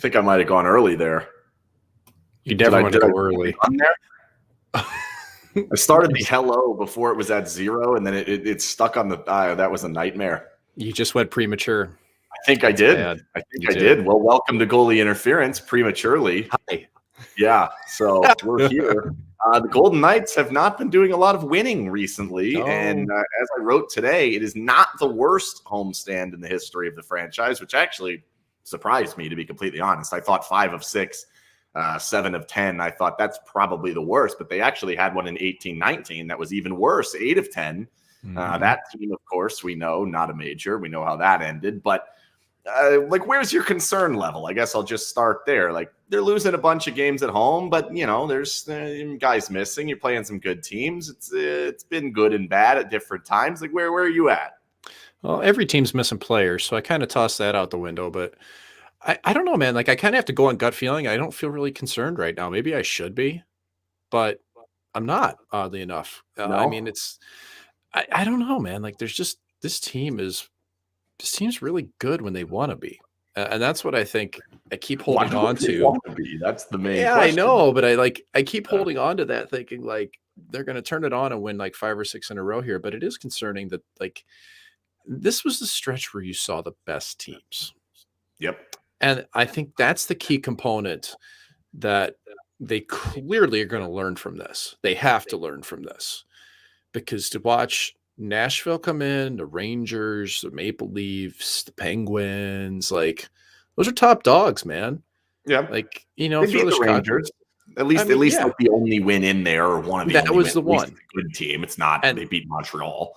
think I might have gone early there. You never want to go early. I started the hello before it was at 0, and then it stuck on the. That was a nightmare. You just went premature. I think I did. Bad. I think I did. Well, welcome to Goalie Interference prematurely. Hi. Yeah, so we're here. The Golden Knights have not been doing a lot of winning recently, and as I wrote today, it is not the worst homestand in the history of the franchise, which actually surprised me, to be completely honest. I thought 5 of 6, 7 of 10. I thought that's probably the worst, but they actually had one in 18-19 that was even worse, 8 of 10. That team, of course, we know, not a major. We know how that ended, but where's your concern level? I guess I'll just start there. Like, they're losing a bunch of games at home, but there's guys missing. You're playing some good teams. It's been good and bad at different times. Like, where are you at? Well, every team's missing players, so I kind of tossed that out the window. But I don't know, man. Like, I kind of have to go on gut feeling. I don't feel really concerned right now. Maybe I should be, but I'm not. Oddly enough, No? I mean, I don't know, man. Like, there's just this team's really good when they want to be. And that's what I think I keep holding on to. That's the main question. I know, but I keep holding on to that, thinking like they're going to turn it on and win like 5 or 6 in a row here. But it is concerning that like this was the stretch where you saw the best teams. Yep. And I think that's the key component that they clearly are going to learn from this. They have to learn from this, because to watch Nashville come in, the Rangers, the Maple Leafs, the Penguins, like those are top dogs, man. Yeah, like they beat the Rangers. At least like the only win in there, or one of the. That was the one. Good team. It's not. And they beat Montreal.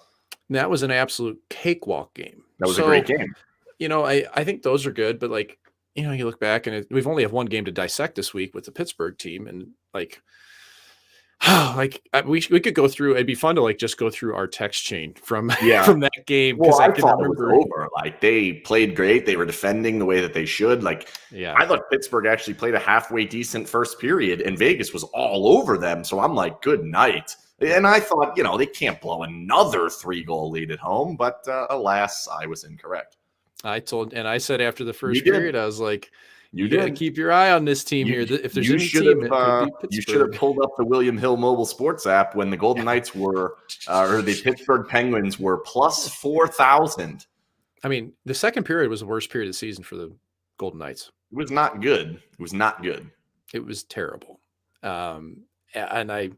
That was an absolute cakewalk game. That was a great game. I think those are good, but like you look back and we've only have one game to dissect this week with the Pittsburgh team, and like. We could go through. It'd be fun to just go through our text chain from that game. Well, I thought it was over. Like, they played great. They were defending the way that they should. I thought Pittsburgh actually played a halfway decent first period, and Vegas was all over them. So I'm like, good night. And I thought, they can't blow another 3-goal lead at home. But alas, I was incorrect. I said after the first period, I was like, You got to did. Keep your eye on this team here. If there's any team, you should have pulled up the William Hill mobile sports app when the Golden Knights were, or the Pittsburgh Penguins were plus 4,000. I mean, the second period was the worst period of the season for the Golden Knights. It was not good. It was not good. It was terrible. And I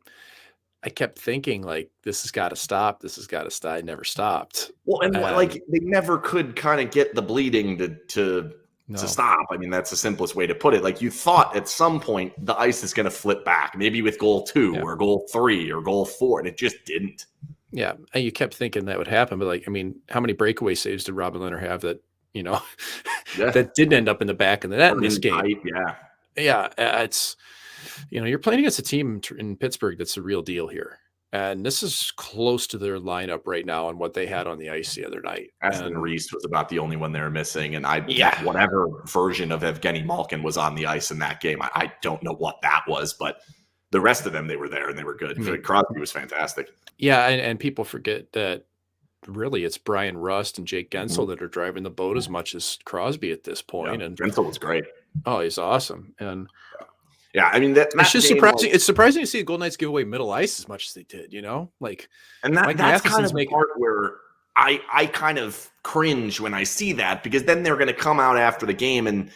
kept thinking, like, this has got to stop. This has got to stop. It never stopped. Well, and they never could kind of get the bleeding to stop. I mean, that's the simplest way to put it. Like, you thought at some point the ice is going to flip back, maybe with goal 2 or goal 3 or goal 4, and it just didn't. Yeah, and you kept thinking that would happen, but how many breakaway saves did Robin Lehner have that that didn't end up in the back of the net in this game? Yeah, it's you're playing against a team in Pittsburgh that's a real deal here. And this is close to their lineup right now and what they had on the ice the other night. Aston Reese was about the only one they were missing. And whatever version of Evgeny Malkin was on the ice in that game, I don't know what that was, but the rest of them, they were there and they were good. Crosby was fantastic. Yeah, and people forget that really it's Brian Rust and Jake Gensel that are driving the boat as much as Crosby at this point. And Gensel was great. Oh, he's awesome. And yeah, I mean, it's just surprising. It's surprising to see the Golden Knights give away middle ice as much as they did, and that's kind of the part where I kind of cringe when I see that, because then they're going to come out after the game and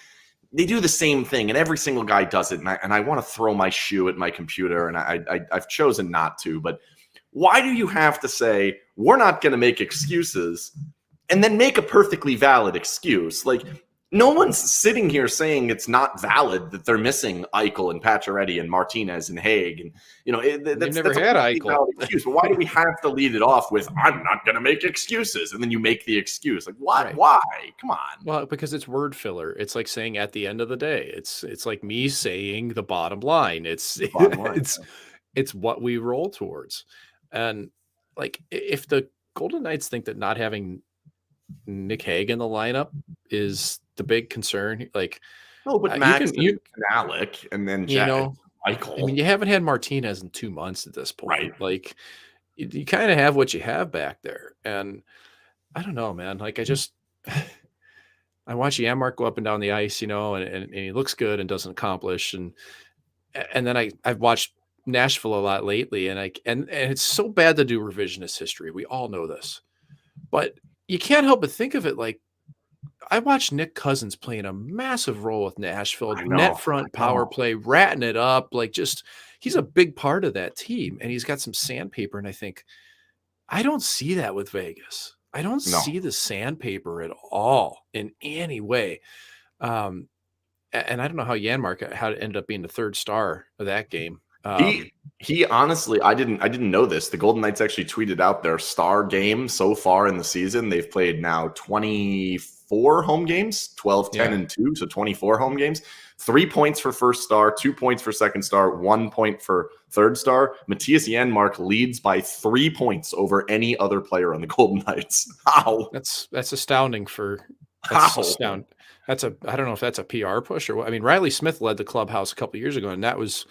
they do the same thing, and every single guy does it, and I want to throw my shoe at my computer, and I've chosen not to. But why do you have to say we're not going to make excuses and then make a perfectly valid excuse? Like, no one's sitting here saying it's not valid that they're missing Eichel and Pacioretty and Martinez and Haig. And, that's never had Eichel. Excuse. But why do we have to lead it off with, I'm not going to make excuses? And then you make the excuse. Like, why? Right. Why? Come on. Well, because it's word filler. It's like saying at the end of the day. It's like me saying the bottom line. It's what we roll towards. And like, if the Golden Knights think that not having Nick Hague in the lineup is the big concern, but Max and Alec, and then Michael. I mean, you haven't had Martinez in 2 months at this point. Right. Like, you kind of have what you have back there, and I don't know, man. Like, I watch Janmark go up and down the ice, and he looks good and doesn't accomplish. And then I've watched Nashville a lot lately, and it's so bad to do revisionist history. We all know this, but you can't help but think of it like I watched Nick Cousins playing a massive role with Nashville, net front power play, ratting it up. Like he's a big part of that team, and he's got some sandpaper. And I think I don't see that with Vegas. I don't see the sandpaper at all in any way. And I don't know how Janmark how it ended up being the third star of that game. He honestly, I didn't know this. The Golden Knights actually tweeted out their star game so far in the season. They've played now 24 home games, 12, 10, and 2, so 24 home games. 3 points for first star, 2 points for second star, 1 point for third star. Matthias Janmark leads by 3 points over any other player on the Golden Knights. How? That's astounding astounding. I don't know if that's a PR push or what. I mean, Riley Smith led the clubhouse a couple of years ago, and that was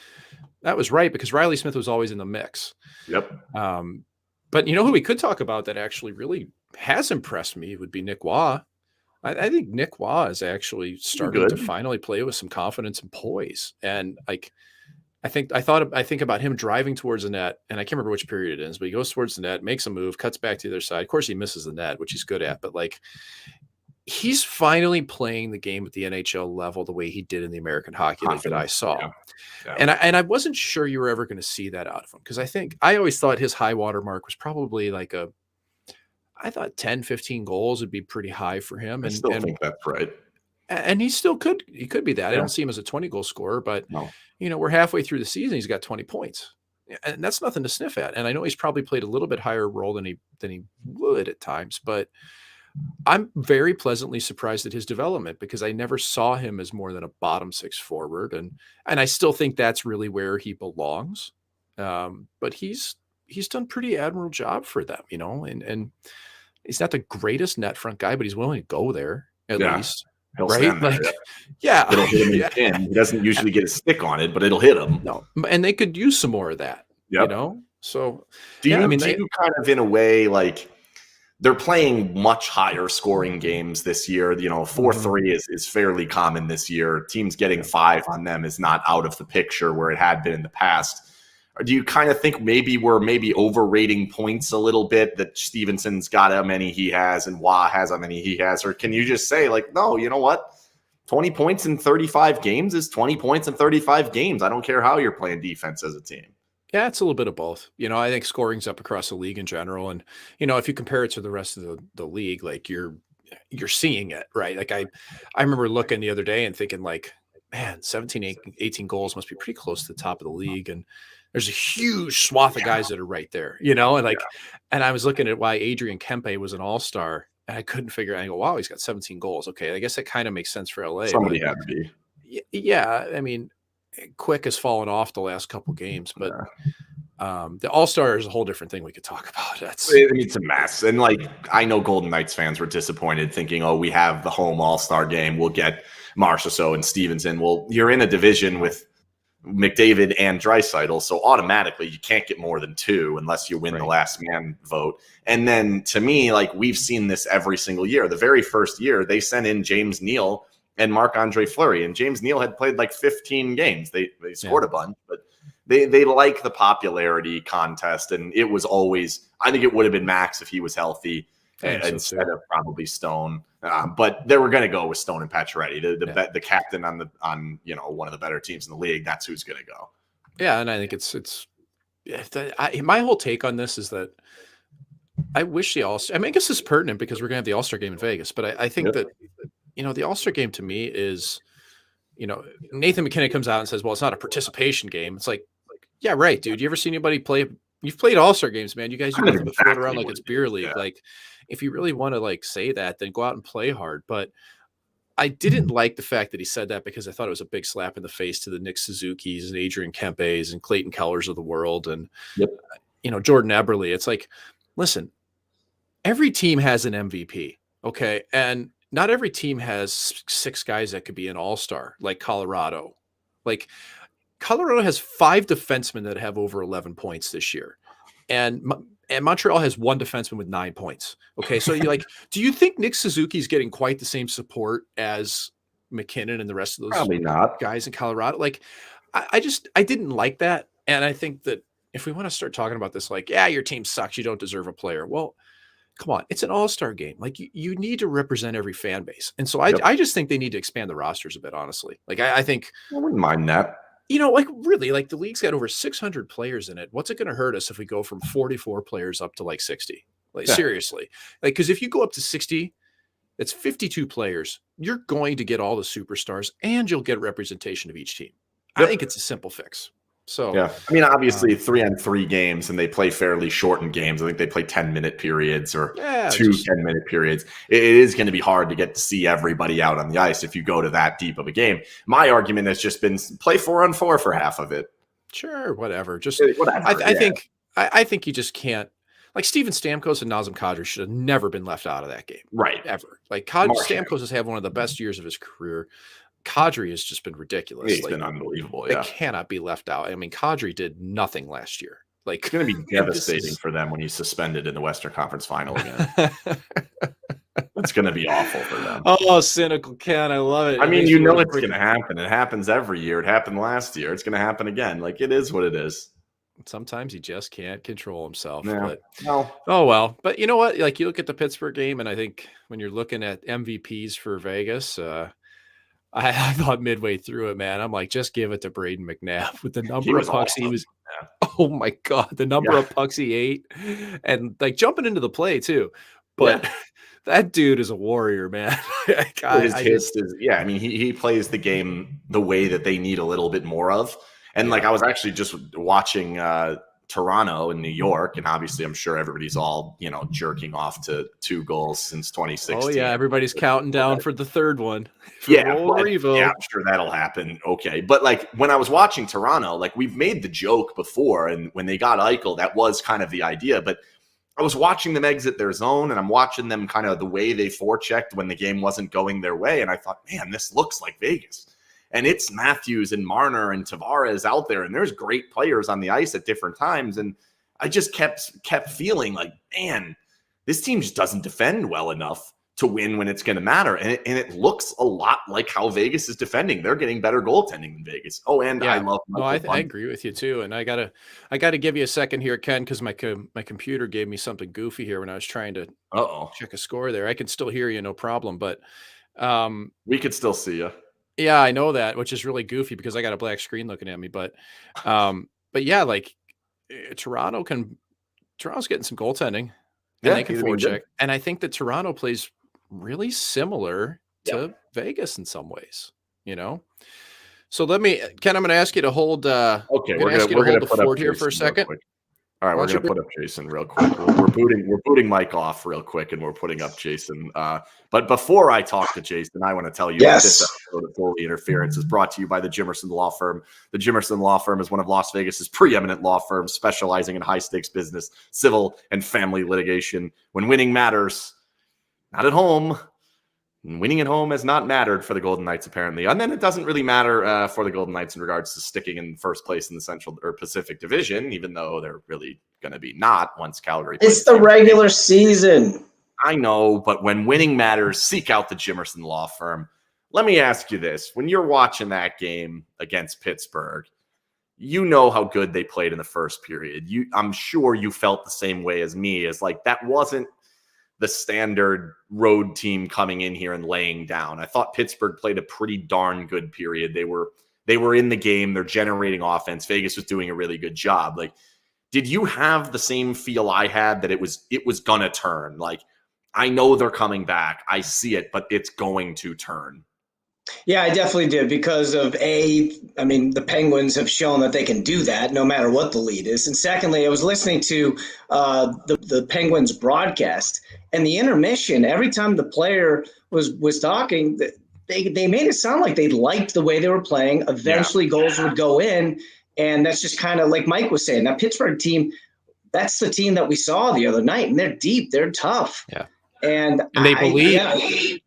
right because Riley Smith was always in the mix. Yep. But who we could talk about that actually really has impressed me would be Nick Waugh. I think Nick Waugh is actually starting to finally play with some confidence and poise. And I think about him driving towards the net, and I can't remember which period it is, but he goes towards the net, makes a move, cuts back to the other side. Of course, he misses the net, which he's good at, but he's finally playing the game at the NHL level the way he did in the American Hockey League that I saw. Yeah. Yeah. And I wasn't sure you were ever going to see that out of him because I always thought his high water mark was probably I thought 10, 15 goals would be pretty high for him. I still think that's right. And he could be that. Yeah. I don't see him as a 20 goal scorer, but we're halfway through the season. He's got 20 points and that's nothing to sniff at. And I know he's probably played a little bit higher role than he would at times, but I'm very pleasantly surprised at his development because I never saw him as more than a bottom six forward. And I still think that's really where he belongs. But he's done pretty admirable job for them, and he's not the greatest net front guy, but he's willing to go there at least. He'll right? There, yeah. It'll hit him in the chin. He doesn't usually get a stick on it, but it'll hit him. No. And they could use some more of that, So do you kind of in a way they're playing much higher scoring games this year. 4-3 is fairly common this year. Teams getting 5 on them is not out of the picture where it had been in the past. Or do you kind of think maybe we're overrating points a little bit, that Stevenson's got how many he has and Waugh has how many he has? Or can you just say no, you know what? 20 points in 35 games is 20 points in 35 games. I don't care how you're playing defense as a team. Yeah, it's a little bit of both. I think scoring's up across the league in general. And, if you compare it to the rest of the league, you're seeing it, right? I remember looking the other day and thinking man, 17, 18 goals must be pretty close to the top of the league. And there's a huge swath of guys that are right there, and I was looking at why Adrian Kempe was an all-star and I couldn't figure out, I go, wow, he's got 17 goals. Okay. I guess that kind of makes sense for LA. Somebody had to be. Yeah. I mean, Quick has fallen off the last couple games, but the All-Star is a whole different thing we could talk about. It's a mess. And I know Golden Knights fans were disappointed thinking, oh, we have the home All-Star game. We'll get Marchessault and Stevenson. Well, you're in a division with McDavid and Draisaitl, so automatically you can't get more than 2 unless you win the last man vote. And then to me, we've seen this every single year. The very first year, they sent in James Neal and Marc-Andre Fleury, and James Neal had played 15 games. They scored a bunch, but they like the popularity contest, and it was always, I think it would have been Max if he was healthy instead of probably Stone. But they were going to go with Stone and Pacioretty, the captain on one of the better teams in the league. That's who's going to go. Yeah, and I think my whole take on this is that I wish the All-Star. I guess this is pertinent because we're going to have the All-Star game in Vegas, but I think that. The All-Star game to me is, Nathan McKinnon comes out and says, well, it's not a participation game. It's yeah, right, dude. You ever seen anybody play? You've played All-Star games, man. You guys do nothing but float around like it's beer league. Yeah. If you really want to say that, then go out and play hard. But I didn't like the fact that he said that because I thought it was a big slap in the face to the Nick Suzuki's and Adrian Kempe's and Clayton Kellers of the world. And, Jordan Eberle. It's listen, every team has an MVP. Okay. And not every team has 6 guys that could be an all-star like Colorado. Colorado has 5 defensemen that have over 11 points this year. and Montreal has one defenseman with 9 points. Okay, so you like, do you think Nick Suzuki's getting quite the same support as McKinnon and the rest of those Probably not. guys in Colorado? Like, I didn't like that, and I think that if we want to start talking about this, like, yeah, your team sucks, you don't deserve a player. Well, come on, it's an all-star game. Like, you need to represent every fan base, and so I just think they need to expand the rosters a bit. Honestly, like I think I wouldn't mind that. Like really, like the league's got over 600 players in it. What's it going to hurt us if we go from 44 players up to like 60? Like seriously, like because if you go up to 60, it's 52 players. You're going to get all the superstars, and you'll get representation of each team. I think it's a simple fix. So yeah, I mean, obviously 3-on-3 games, and they play fairly shortened games. I think they play 10-minute periods or 2 10-minute periods. It is going to be hard to get to see everybody out on the ice if you go to that deep of a game. My argument has just been play 4-on-4 for half of it. Sure, whatever. Just whatever. I think you just can't. Like Steven Stamkos and Nazem Kadri should have never been left out of that game, right? Ever. Like Stamkos has had one of the best years of his career. Kadri has just been ridiculous. He's been unbelievable. Yeah, it cannot be left out. I mean, Kadri did nothing last year. Like, it's going to be devastating for them when he's suspended in the Western Conference Final again. It's going to be awful for them. Oh, cynical Ken, I love it. I mean, you know it's going to happen. It happens every year. It happened last year. It's going to happen again. Like, it is what it is. Sometimes he just can't control himself. Yeah. But, oh well. But you know what? Like, you look at the Pittsburgh game, and I think when you're looking at MVPs for Vegas, I thought midway through it, man, I'm like, just give it to Braden McNabb with the number of pucks he was. Oh my God, the number of pucks he ate, and like jumping into the play too. But that dude is a warrior, man. I mean, he plays the game the way that they need a little bit more of. And like, I was actually just watching Toronto and New York, and obviously I'm sure everybody's all, jerking off to 2 goals since 2016. Oh yeah, everybody's counting down for the third one. I'm sure that'll happen. Okay, but like when I was watching Toronto, like we've made the joke before, and when they got Eichel, that was kind of the idea. But I was watching them exit their zone, and I'm watching them kind of the way they forechecked when the game wasn't going their way, and I thought, man, this looks like Vegas. And it's Matthews and Marner and Tavares out there, and there's great players on the ice at different times. And I just kept feeling like, man, this team just doesn't defend well enough to win when it's going to matter. And it looks a lot like how Vegas is defending. They're getting better goaltending than Vegas. Oh, and I love. No, I agree with you too. And I gotta give you a second here, Ken, because my computer gave me something goofy here when I was trying to check a score there. I can still hear you, no problem, but we could still see you. Yeah, I know that, which is really goofy because I got a black screen looking at me. But yeah, like Toronto's getting some goaltending, and they can forecheck. And I think that Toronto plays really similar to Vegas in some ways. So Ken, I'm going to ask you to hold. Okay, we're going to hold the fort here for a second. All right, we're going to put up Jason real quick. We're booting Mike off real quick, and we're putting up Jason. But before I talk to Jason, I want to tell you that this episode of Goalie Interference is brought to you by the Jimerson Law Firm. The Jimerson Law Firm is one of Las Vegas's preeminent law firms specializing in high-stakes business, civil, and family litigation. When winning matters, not at home. Winning at home has not mattered for the Golden Knights, apparently. And then it doesn't really matter for the Golden Knights in regards to sticking in first place in the Central or Pacific Division, even though they're really going to be not once Calgary. It's the regular season. I know, but when winning matters, seek out the Jimerson Law Firm. Let me ask you this. When you're watching that game against Pittsburgh, you know how good they played in the first period. I'm sure you felt the same way as me, as like that wasn't the standard road team coming in here and laying down. I thought Pittsburgh played a pretty darn good period. They were in the game. They're generating offense. Vegas was doing a really good job. Like, did you have the same feel I had that it was gonna turn? Like, I know they're coming back. I see it, but it's going to turn. Yeah, I definitely did because of the Penguins have shown that they can do that no matter what the lead is. And secondly, I was listening to the Penguins broadcast, and the intermission, every time the player was talking, they made it sound like they liked the way they were playing. Eventually goals would go in, and that's just kind of like Mike was saying. That Pittsburgh team, that's the team that we saw the other night, and they're deep, they're tough. Yeah. And they believe.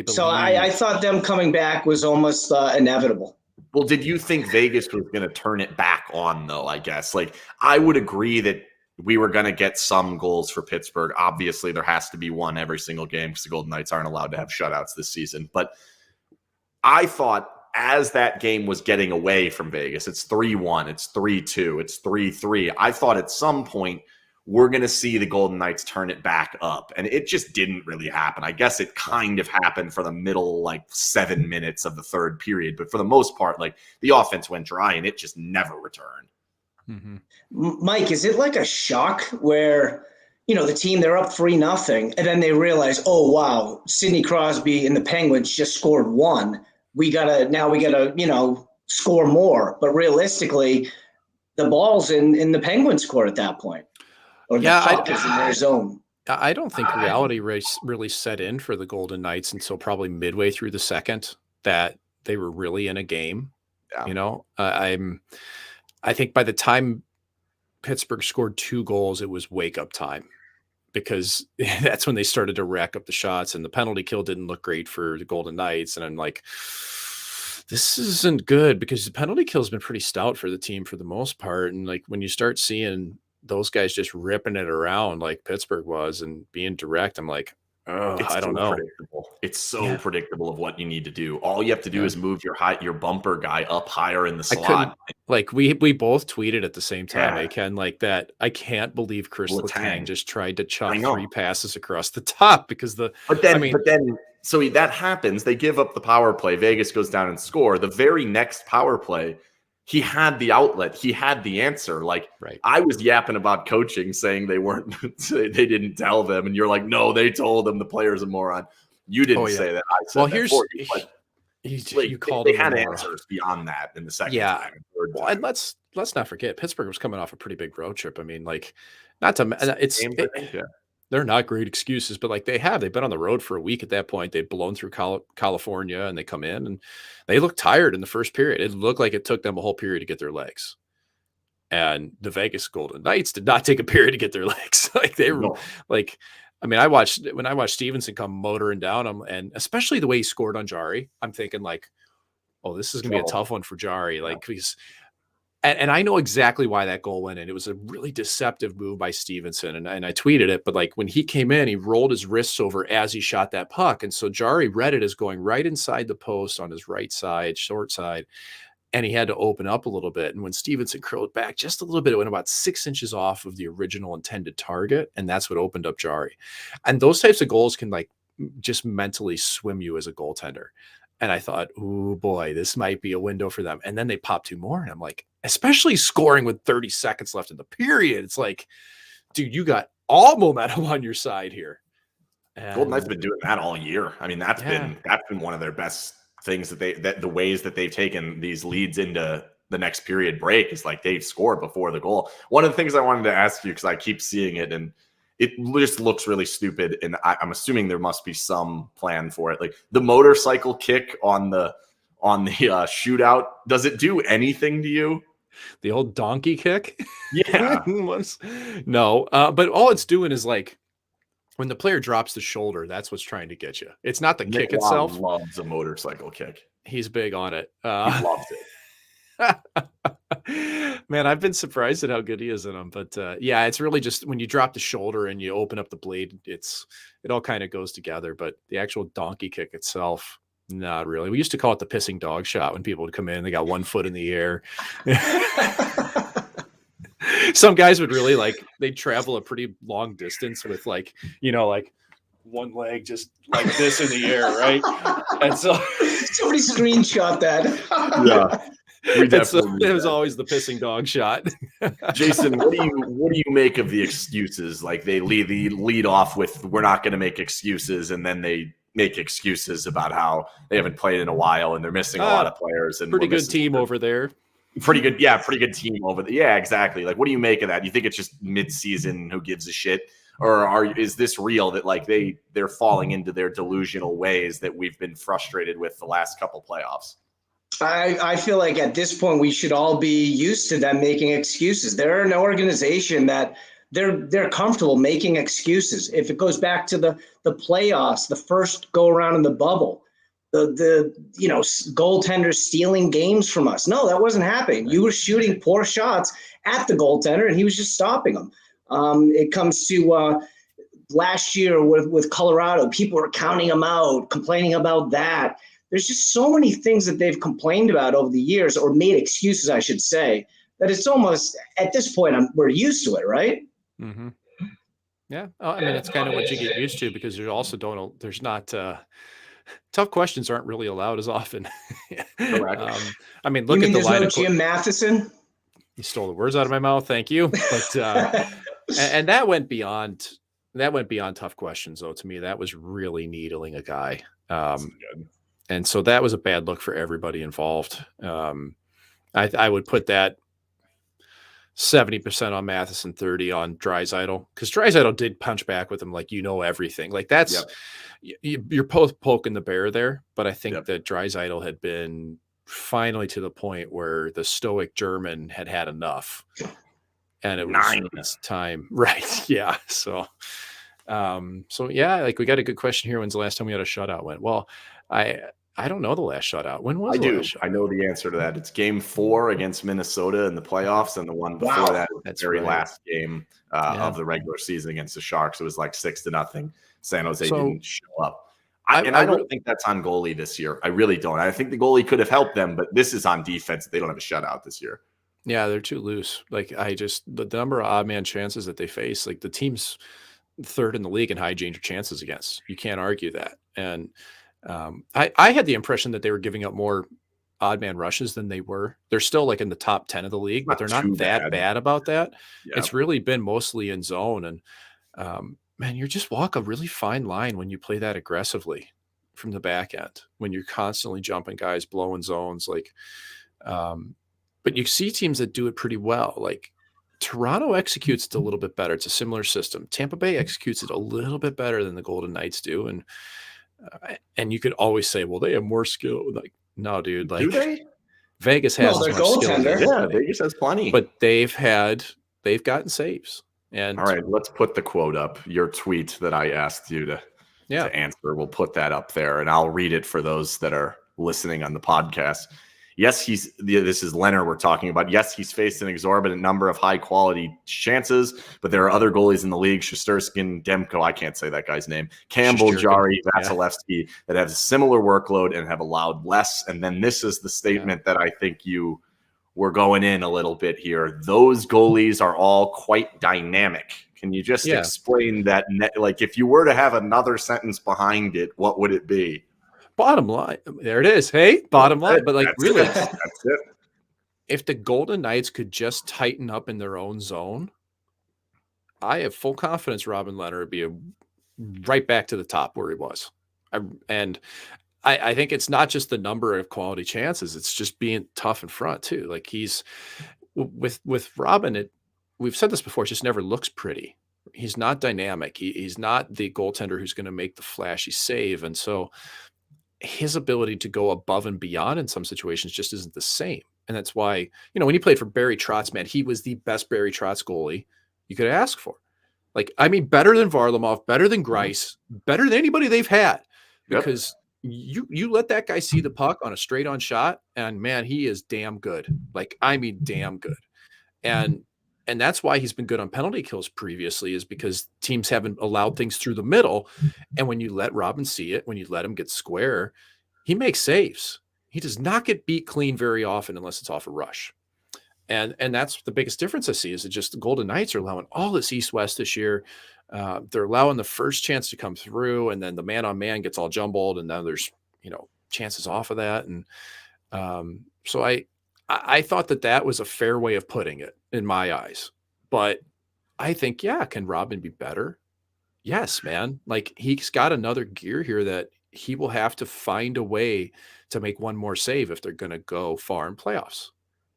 So I thought them coming back was almost inevitable. Well, did you think Vegas was going to turn it back on, though? I guess, like, I would agree that we were going to get some goals for Pittsburgh. Obviously, there has to be one every single game because the Golden Knights aren't allowed to have shutouts this season. But I thought as that game was getting away from Vegas, it's 3-1, it's 3-2, it's 3-3. I thought at some point we're going to see the Golden Knights turn it back up. And it just didn't really happen. I guess it kind of happened for the middle, like 7 minutes of the third period. But for the most part, like the offense went dry and it just never returned. Mm-hmm. Mike, is it like a shock where, the team, they're up 3-0 and then they realize, oh, wow, Sidney Crosby and the Penguins just scored 1. We gotta, score more. But realistically, the ball's in the Penguins' court at that point. Or the puck is in their zone. I don't think reality really set in for the Golden Knights until probably midway through the second that they were really in a game. Yeah. I think by the time Pittsburgh scored 2 goals, it was wake up time because that's when they started to rack up the shots and the penalty kill didn't look great for the Golden Knights. And I'm like, this isn't good because the penalty kill has been pretty stout for the team for the most part. And like when you start seeing those guys just ripping it around like Pittsburgh was and being direct, I'm like, oh, I don't know. It's so predictable of what you need to do. All you have to do is move your bumper guy up higher in the slot. Like we both tweeted at the same time, Ken, like that. I can't believe Chris Letang just tried to chuck 3 passes across the top because but then so that happens. They give up the power play. Vegas goes down and score. The very next power play, he had the outlet. He had the answer. Like I was yapping about coaching, saying they didn't tell them, and you're like, no, they told them. The player's a moron. You didn't say that. I said you called. They had answers beyond that in the second time. Well, and let's not forget Pittsburgh was coming off a pretty big road trip. I mean, like, they're not great excuses, but like they've been on the road for a week at that point. They've blown through California and they come in and they look tired in the first period. It looked like it took them a whole period to get their legs. And the Vegas Golden Knights did not take a period to get their legs. Like they were when I watched Stevenson come motoring down them, and especially the way he scored on Jari, I'm thinking like, oh, this is going to be a tough one for Jari. Like he's, and I know exactly why that goal went in. It was a really deceptive move by Stevenson. And I tweeted it, but like when he came in, he rolled his wrists over as he shot that puck. And so Jari read it as going right inside the post on his right side, short side. And he had to open up a little bit. And when Stevenson curled back just a little bit, it went about 6 inches off of the original intended target. And that's what opened up Jari. And those types of goals can like just mentally swim you as a goaltender. And I thought, oh boy, this might be a window for them. And then they popped 2 more. And I'm like, especially scoring with 30 seconds left in the period. It's like, dude, you got all momentum on your side here. And Golden Knights have been doing that all year. I mean, that's been one of their best things that the ways that they've taken these leads into the next period break is like they've scored before the goal. One of the things I wanted to ask you, because I keep seeing it and it just looks really stupid, and I'm assuming there must be some plan for it. Like the motorcycle kick on the shootout, does it do anything to you? The old donkey kick? Yeah. No, but all it's doing is like when the player drops the shoulder, that's what's trying to get you. It's not the kick itself. He loves a motorcycle kick. He's big on it. He loves it. Man, I've been surprised at how good he is in them. But it's really just when you drop the shoulder and you open up the blade, it all kind of goes together. But the actual donkey kick itself, not really. We used to call it the pissing dog shot when people would come in, they got 1 foot in the air. Some guys would really they'd travel a pretty long distance with like one leg just like this in the air, right? And so somebody screenshot that. Yeah. It was always the pissing dog shot. Jason, what do you make of the excuses? Like they lead off with, we're not going to make excuses, and then they make excuses about how they haven't played in a while and they're missing a lot of players. And pretty good team over there. Pretty good team over there. Yeah, exactly. Like, what do you make of that? You think it's just mid-season? Who gives a shit? Or is this real that like they're falling into their delusional ways that we've been frustrated with the last couple playoffs? I feel like at this point we should all be used to them making excuses. They're an organization that they're comfortable making excuses. If it goes back to the playoffs, the first go around in the bubble, goaltenders stealing games from us. No, that wasn't happening. You were shooting poor shots at the goaltender, and he was just stopping them. It comes to last year with Colorado. People were counting them out, complaining about that. There's just so many things that they've complained about over the years, or made excuses, I should say, that it's almost, at this point, we're used to it, right? Mm-hmm. Yeah. I mean, it's kind of what you get used to, because you also there's not, tough questions aren't really allowed as often. I mean, look at the line. There's no Jim Matheson? You stole the words out of my mouth. Thank you. But, and that went beyond tough questions, though. To me, that was really needling a guy. And so that was a bad look for everybody involved. I would put that 70% on Matheson, 30 on Draisaitl, because Draisaitl did punch back with him like, everything. Like, that's you're both poking the bear there. But I think that Draisaitl had been finally to the point where the stoic German had enough, and it was time, right? Yeah. So like, we got a good question here. When's the last time we had a shutout win? Well, I don't know the last shutout. When was it? I know the answer to that. It's Game 4 against Minnesota in the playoffs, and the one before that, that's very last game of the regular season against the Sharks. It was like 6-0. San Jose didn't show up. I don't think that's on goalie this year. I really don't. I think the goalie could have helped them, but this is on defense. They don't have a shutout this year. Yeah, they're too loose. Like, the number of odd man chances that they face, like, the team's third in the league in high danger chances against. You can't argue that. And I had the impression that they were giving up more odd man rushes than they were. They're still like in the top 10 of the league, but they're not that bad about that. Yep. It's really been mostly in zone. And man, you just walk a really fine line when you play that aggressively from the back end, when you're constantly jumping guys, blowing zones. Like, but you see teams that do it pretty well. Like, Toronto executes it a little bit better. It's a similar system. Tampa Bay executes it a little bit better than the Golden Knights do. And you could always say, well, they have more skill. Like, no, dude. Like, do they? Vegas has their goaltender. Yeah, Vegas has plenty. But they've gotten saves. And all right, let's put the quote up. Your tweet that I asked you to answer. We'll put that up there, and I'll read it for those that are listening on the podcast. Yes, this is Leonard we're talking about. Yes, he's faced an exorbitant number of high-quality chances, but there are other goalies in the league, Shesterkin, Demko, I can't say that guy's name, Campbell, Jari, Vasilevsky, that have a similar workload and have allowed less. And then this is the statement that I think you were going in a little bit here. Those goalies are all quite dynamic. Can you just explain that? Like, if you were to have another sentence behind it, what would it be? Bottom line, there it is. Hey, bottom line. But, like, really, that's it. If the Golden Knights could just tighten up in their own zone, I have full confidence Robin Lehner would be right back to the top where he was. I think it's not just the number of quality chances; it's just being tough in front too. Like, he's with Robin. We've said this before. It just never looks pretty. He's not dynamic. He's not the goaltender who's going to make the flashy save, and so his ability to go above and beyond in some situations just isn't the same. And that's why, when he played for Barry Trotz, man, he was the best Barry Trotz goalie you could ask for. Like, I mean, better than Varlamov, better than Greiss, better than anybody they've had, because you let that guy see the puck on a straight on shot, and man, he is damn good. Like, I mean, damn good. And that's why he's been good on penalty kills previously, is because teams haven't allowed things through the middle. And when you let Robin see it, when you let him get square, he makes saves. He does not get beat clean very often unless it's off a rush. And that's the biggest difference I see, is that just the Golden Knights are allowing all this east-west this year. They're allowing the first chance to come through, and then the man-on-man gets all jumbled, and now there's, chances off of that. And so I thought that was a fair way of putting it in my eyes. But I think, can Robin be better? Yes, man. Like, he's got another gear here that he will have to find a way to make one more save if they're going to go far in playoffs.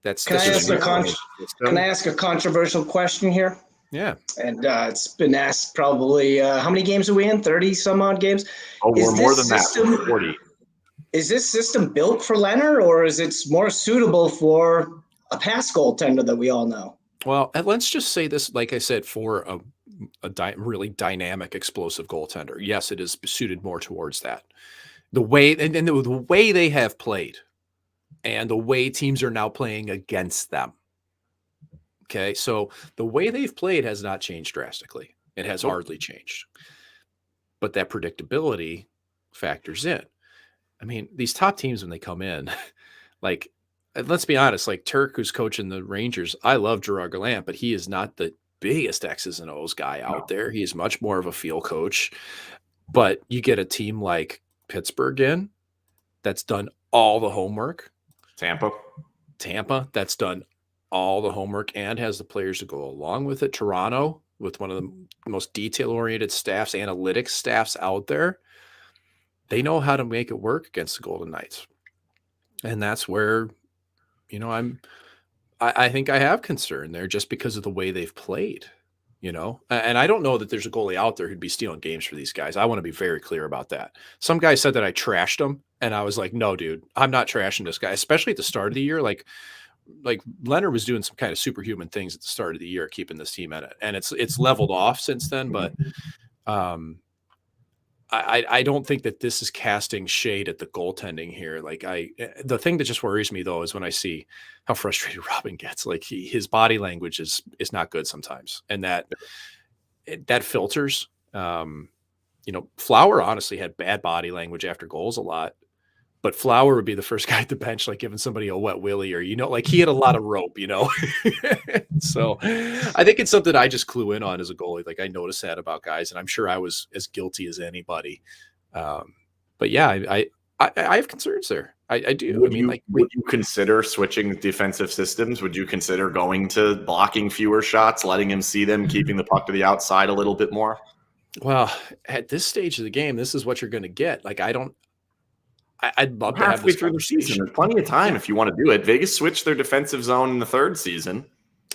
Can I ask a controversial question here? Yeah. And it's been asked probably, how many games are we in? 30 some odd games? Oh, we're more than that. 40. Is this system built for Lehner, or is it more suitable for a past goaltender that we all know? Well, let's just say this, like I said, for a really dynamic, explosive goaltender. Yes, it is suited more towards that. the way the way they have played and the way teams are now playing against them. Okay, so the way they've played has not changed drastically. It has hardly changed. But that predictability factors in. I mean, these top teams when they come in, like, let's be honest, like Turk, who's coaching the Rangers, I love Gerard Gallant, but he is not the biggest X's and O's guy out there. He is much more of a field coach. But you get a team like Pittsburgh in that's done all the homework. Tampa, that's done all the homework and has the players to go along with it. Toronto, with one of the most detail-oriented staffs, analytics staffs out there. They know how to make it work against the Golden Knights. And that's where, you know, I think I have concern there just because of the way they've played, you know, and I don't know that there's a goalie out there who'd be stealing games for these guys. I want to be very clear about that. Some guy said that I trashed him, and I was like, no, dude, I'm not trashing this guy, especially at the start of the year. Like Leonard was doing some kind of superhuman things at the start of the year, keeping this team at it. And it's leveled off since then. But I don't think that this is casting shade at the goaltending here. Like the thing that just worries me though, is when I see how frustrated Robin gets, like his body language is not good sometimes. And that filters, you know, Flower honestly had bad body language after goals a lot. But Flower would be the first guy at the bench, like giving somebody a wet willy, or, you know, like he had a lot of rope, you know. So I think it's something I just clue in on as a goalie. Like I notice that about guys, and I'm sure I was as guilty as anybody. But yeah, I have concerns there. I do. Would you consider switching defensive systems? Would you consider going to blocking fewer shots, letting him see them, keeping the puck to the outside a little bit more? Well, at this stage of the game, this is what you're going to get. Like I'd love to have this through the season. There's plenty of time if you want to do it. Vegas switched their defensive zone in the third season.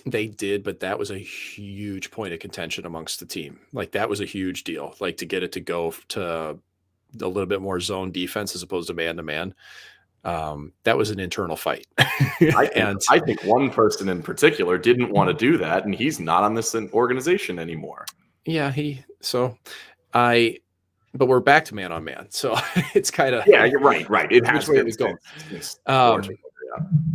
They did, but that was a huge point of contention amongst the team. Like that was a huge deal. Like to get it to go to a little bit more zone defense as opposed to man-to-man. That was an internal fight. I think one person in particular didn't want to do that, and he's not on this organization anymore. Yeah, but we're back to man on man, so it's kind of you're right. It has which way we go.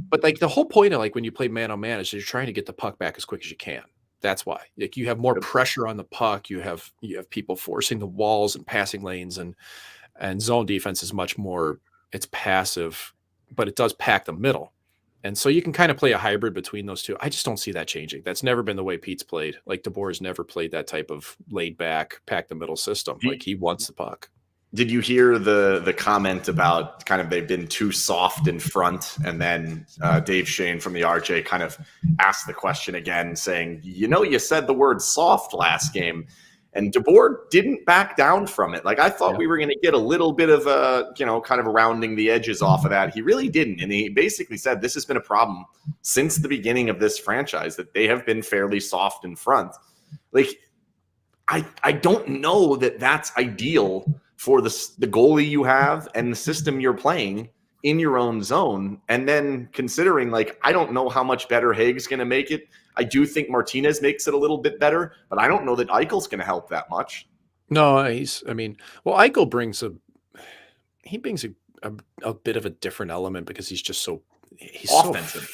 But like the whole point of like when you play man on man is you're trying to get the puck back as quick as you can. That's why like you have more pressure on the puck. You have people forcing the walls and passing lanes, and zone defense is much more. It's passive, but it does pack the middle. And so you can kind of play a hybrid between those two. I just don't see that changing. That's never been the way Pete's played. Like DeBoer has never played that type of laid back, pack the middle system. Like he wants the puck. Did you hear the comment about kind of they've been too soft in front? And then Dave Shane from the RJ kind of asked the question again, saying, you know, you said the word soft last game. And DeBoer didn't back down from it. Like I thought we were going to get a little bit of kind of rounding the edges off of that. He really didn't. And he basically said this has been a problem since the beginning of this franchise, that they have been fairly soft in front. Like I don't know that that's ideal for the goalie you have and the system you're playing in your own zone. And then considering, like, I don't know how much better Haig's going to make it. I do think Martinez makes it a little bit better, but I don't know that Eichel's going to help that much. No, Eichel brings a bit of a different element because he's just so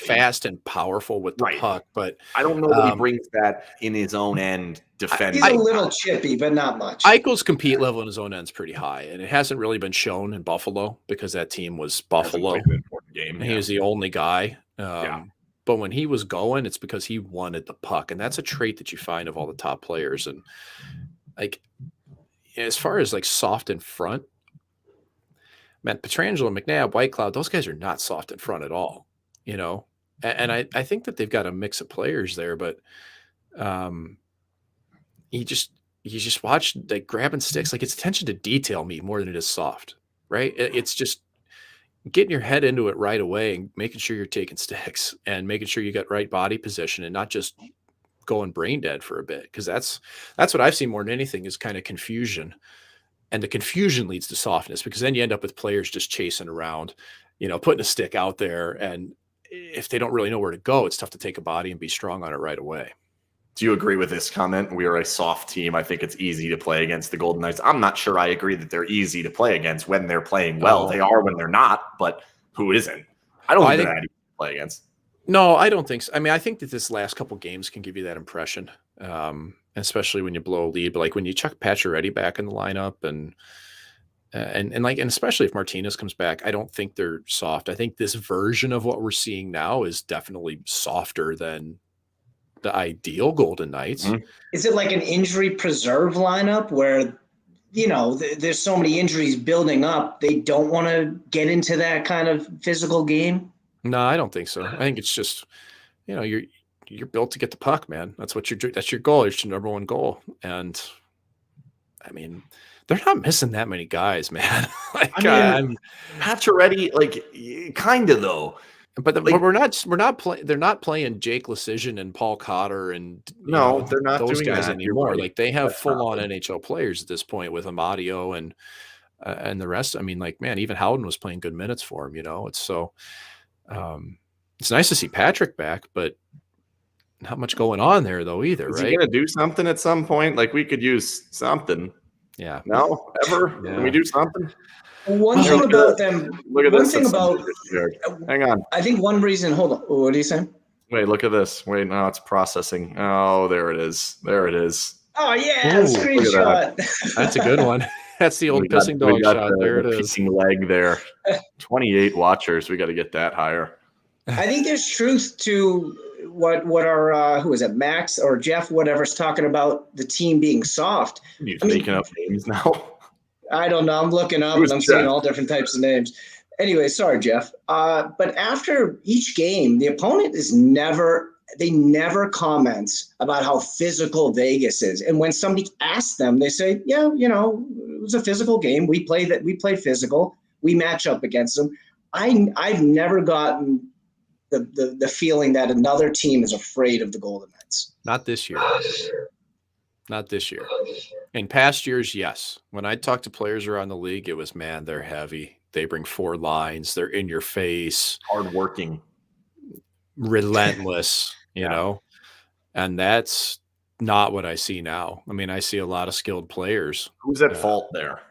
fast and powerful with the puck. But I don't know that he brings that in his own end defending. He's a little chippy, but not much. Eichel's compete level in his own end is pretty high, and it hasn't really been shown in Buffalo because that team was Buffalo. And he was the only guy. But when he was going, it's because he wanted the puck, and that's a trait that you find of all the top players. And like, as far as like soft in front, man, Pietrangelo, McNabb, Whitecloud, those guys are not soft in front at all, you know. And I think that they've got a mix of players there, but you just watch like grabbing sticks, like it's attention to detail me more than it is soft, right? It's just getting your head into it right away and making sure you're taking sticks and making sure you got right body position and not just going brain dead for a bit. Because that's what I've seen more than anything is kind of confusion. And the confusion leads to softness because then you end up with players just chasing around, you know, putting a stick out there. And if they don't really know where to go, it's tough to take a body and be strong on it right away. Do you agree with this comment? We are a soft team. I think it's easy to play against the Golden Knights. I'm not sure I agree that they're easy to play against when they're playing well. They are when they're not, but who isn't? I don't think they're that easy to play against. No, I don't think so. I mean, I think that this last couple games can give you that impression, especially when you blow a lead. But like when you chuck Pacioretty back in the lineup, and especially if Martinez comes back, I don't think they're soft. I think this version of what we're seeing now is definitely softer than the ideal Golden Knights. Mm-hmm. Is it like an injury preserve lineup where, there's so many injuries building up, they don't want to get into that kind of physical game? No, I don't think so. I think it's just, you're built to get the puck, man. That's your goal. It's your number one goal. And I mean, they're not missing that many guys, man. Pacioretty, kind of though. But they're not playing Jake Lecision and Paul Cotter and they're not those doing guys that anymore. Like they have full on NHL players at this point with Amadio and the rest. I mean, like, man, even Howden was playing good minutes for him. It's so it's nice to see Patrick back, but not much going on there though either. Is right? he gonna do something at some point? Like we could use something. Yeah. No, ever? Yeah. Can we do something? One thing about them. Look at this. Hang on. I think one reason. Hold on. What are you saying? Wait, look at this. Wait, no, it's processing. Oh, there it is. There it is. Oh yeah, screenshot. That's a good one. That's the old pissing dog shot. There it is. Pissing leg there. 28 watchers. We got to get that higher. I think there's truth to what our who is it, Max or Jeff, whatever's talking about the team being soft. You're making up names now. I don't know. I'm looking up and I'm seeing all different types of names. Anyway, sorry, Jeff. But after each game, the opponent never comments about how physical Vegas is. And when somebody asks them, they say, yeah, it was a physical game. We play physical. We match up against them. I've never gotten the feeling that another team is afraid of the Golden Knights. Not this year. Not this year. In past years, yes. When I talked to players around the league, it was, man, they're heavy. They bring 4 lines. They're in your face. Hardworking. Relentless, And that's not what I see now. I mean, I see a lot of skilled players. Who's at fault there?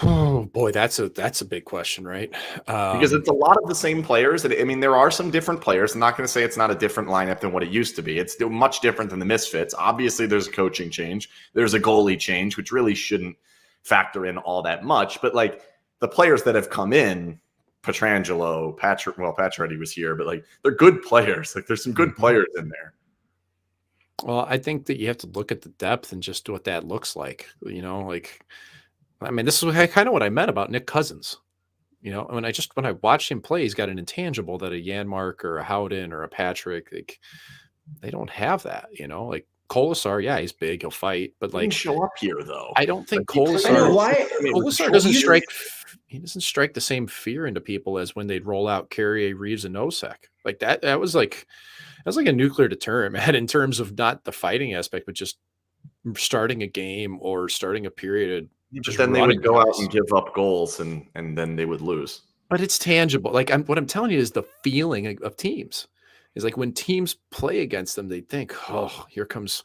Oh boy, that's a big question, right? Because it's a lot of the same players. I mean, there are some different players. I'm not going to say it's not a different lineup than what it used to be. It's still much different than the Misfits. Obviously, there's a coaching change. There's a goalie change, which really shouldn't factor in all that much. But like the players that have come in, Pietrangelo, Pacioretty was here, but like they're good players. Like there's some good players in there. Well, I think that you have to look at the depth and just what that looks like. I mean, this is kind of what I meant about Nick Cousins. When I watched him play, he's got an intangible that a Janmark or a Howden or a Patrick, like they don't have that. Like Kolasar, yeah, he's big, he'll fight, but like show up here though. I don't think Kolasar doesn't strike. He doesn't strike the same fear into people as when they'd roll out Carrier, Reeves, and Nosek. Like that was like a nuclear deterrent, man, in terms of not the fighting aspect, but just starting a game or starting a period. Just then they would go out and give up goals, and then they would lose. But it's tangible. Like what I'm telling you is the feeling of teams. Is like when teams play against them, they think, oh, here comes,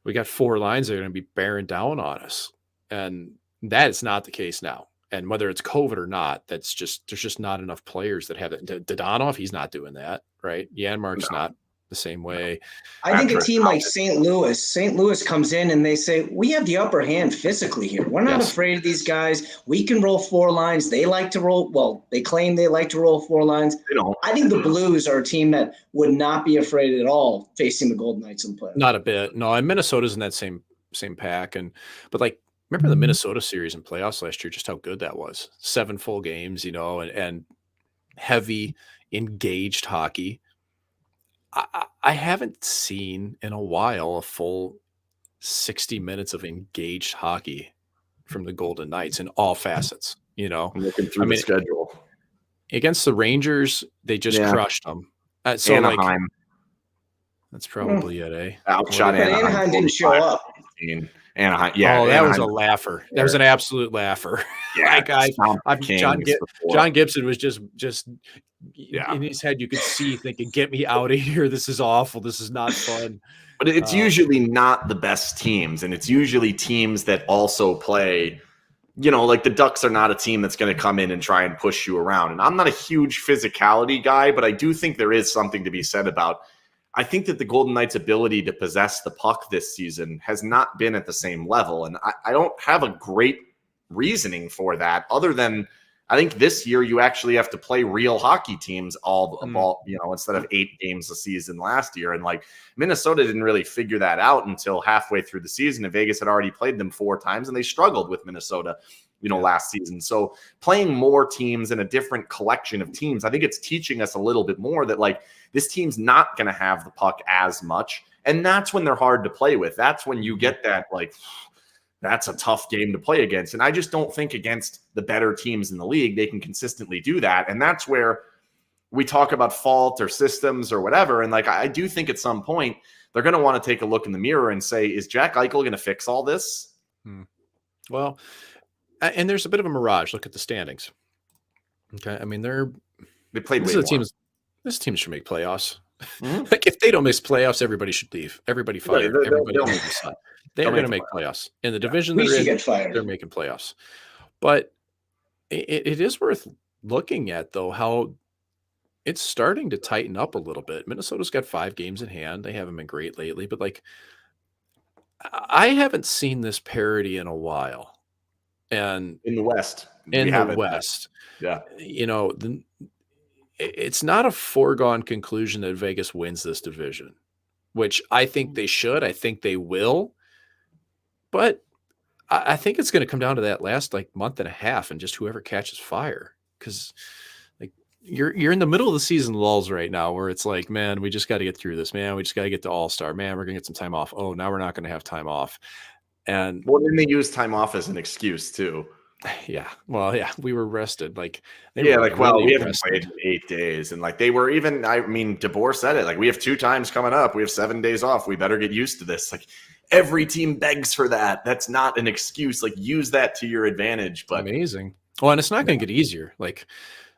we got 4 lines that are going to be bearing down on us, and that is not the case now. And whether it's COVID or not, there's just not enough players that have it. Dodonov, he's not doing that, right? Janmark's not the same way. I think a team like St. Louis comes in and they say, we have the upper hand physically here. We're not afraid of these guys. We can roll 4 lines. They like to roll. Well, they claim they like to roll 4 lines. They don't. I think the Blues are a team that would not be afraid at all facing the Golden Knights in play. Not a bit. No, and Minnesota's in that same pack. But like, remember the Minnesota series in playoffs last year, just how good that was. 7 full games, and heavy, engaged hockey. I haven't seen in a while a full 60 minutes of engaged hockey from the Golden Knights in all facets. I'm looking through the schedule. Against the Rangers, they just crushed them. So Anaheim. That's probably it, eh? Outshot Anaheim didn't show up. Anaheim, yeah. Oh, that was a laugher. That was an absolute laugher. Yeah, John Gibson was just in his head. You could see thinking, "Get me out of here! This is awful. This is not fun." But it's usually not the best teams, and it's usually teams that also play. Like the Ducks are not a team that's going to come in and try and push you around. And I'm not a huge physicality guy, but I do think there is something to be said about. I think that the Golden Knights' ability to possess the puck this season has not been at the same level. And I don't have a great reasoning for that other than I think this year you actually have to play real hockey teams instead of 8 games a season last year. And like Minnesota didn't really figure that out until halfway through the season. And Vegas had already played them 4 times and they struggled with Minnesota, last season. So playing more teams in a different collection of teams, I think it's teaching us a little bit more that like this team's not going to have the puck as much. And that's when they're hard to play with. That's when you get that like, that's a tough game to play against. And I just don't think against the better teams in the league, they can consistently do that. And that's where we talk about fault or systems or whatever. And like, I do think at some point they're going to want to take a look in the mirror and say, is Jack Eichel going to fix all this? Well, and there's a bit of a mirage. Look at the standings. Okay. I mean, they played this team should make playoffs. Like if they don't miss playoffs, everybody should leave. Everybody fired. Everybody make the sun. They are going to make playoffs in the division. They're making playoffs, but it is worth looking at though how it's starting to tighten up a little bit. Minnesota's got 5 games in hand. They haven't been great lately, but like I haven't seen this parity in a while. And in the West, yeah, it's not a foregone conclusion that Vegas wins this division, which I think they should. I think they will. But I think it's going to come down to that last like month and a half and just whoever catches fire. Because like you're in the middle of the season lulls right now where it's like, man, we just got to get through this, man. We just got to get to All-Star. Man, we're going to get some time off. Oh, now we're not going to have time off. And then they use time off as an excuse too. Yeah. Well, yeah, we were rested. Like, we haven't played in 8 days. And like they were even, I mean, DeBoer said it, like we have 2 times coming up. We have 7 days off. We better get used to this. Like every team begs for that. That's not an excuse. Like use that to your advantage. But amazing. Well, and it's not going to get easier. Like,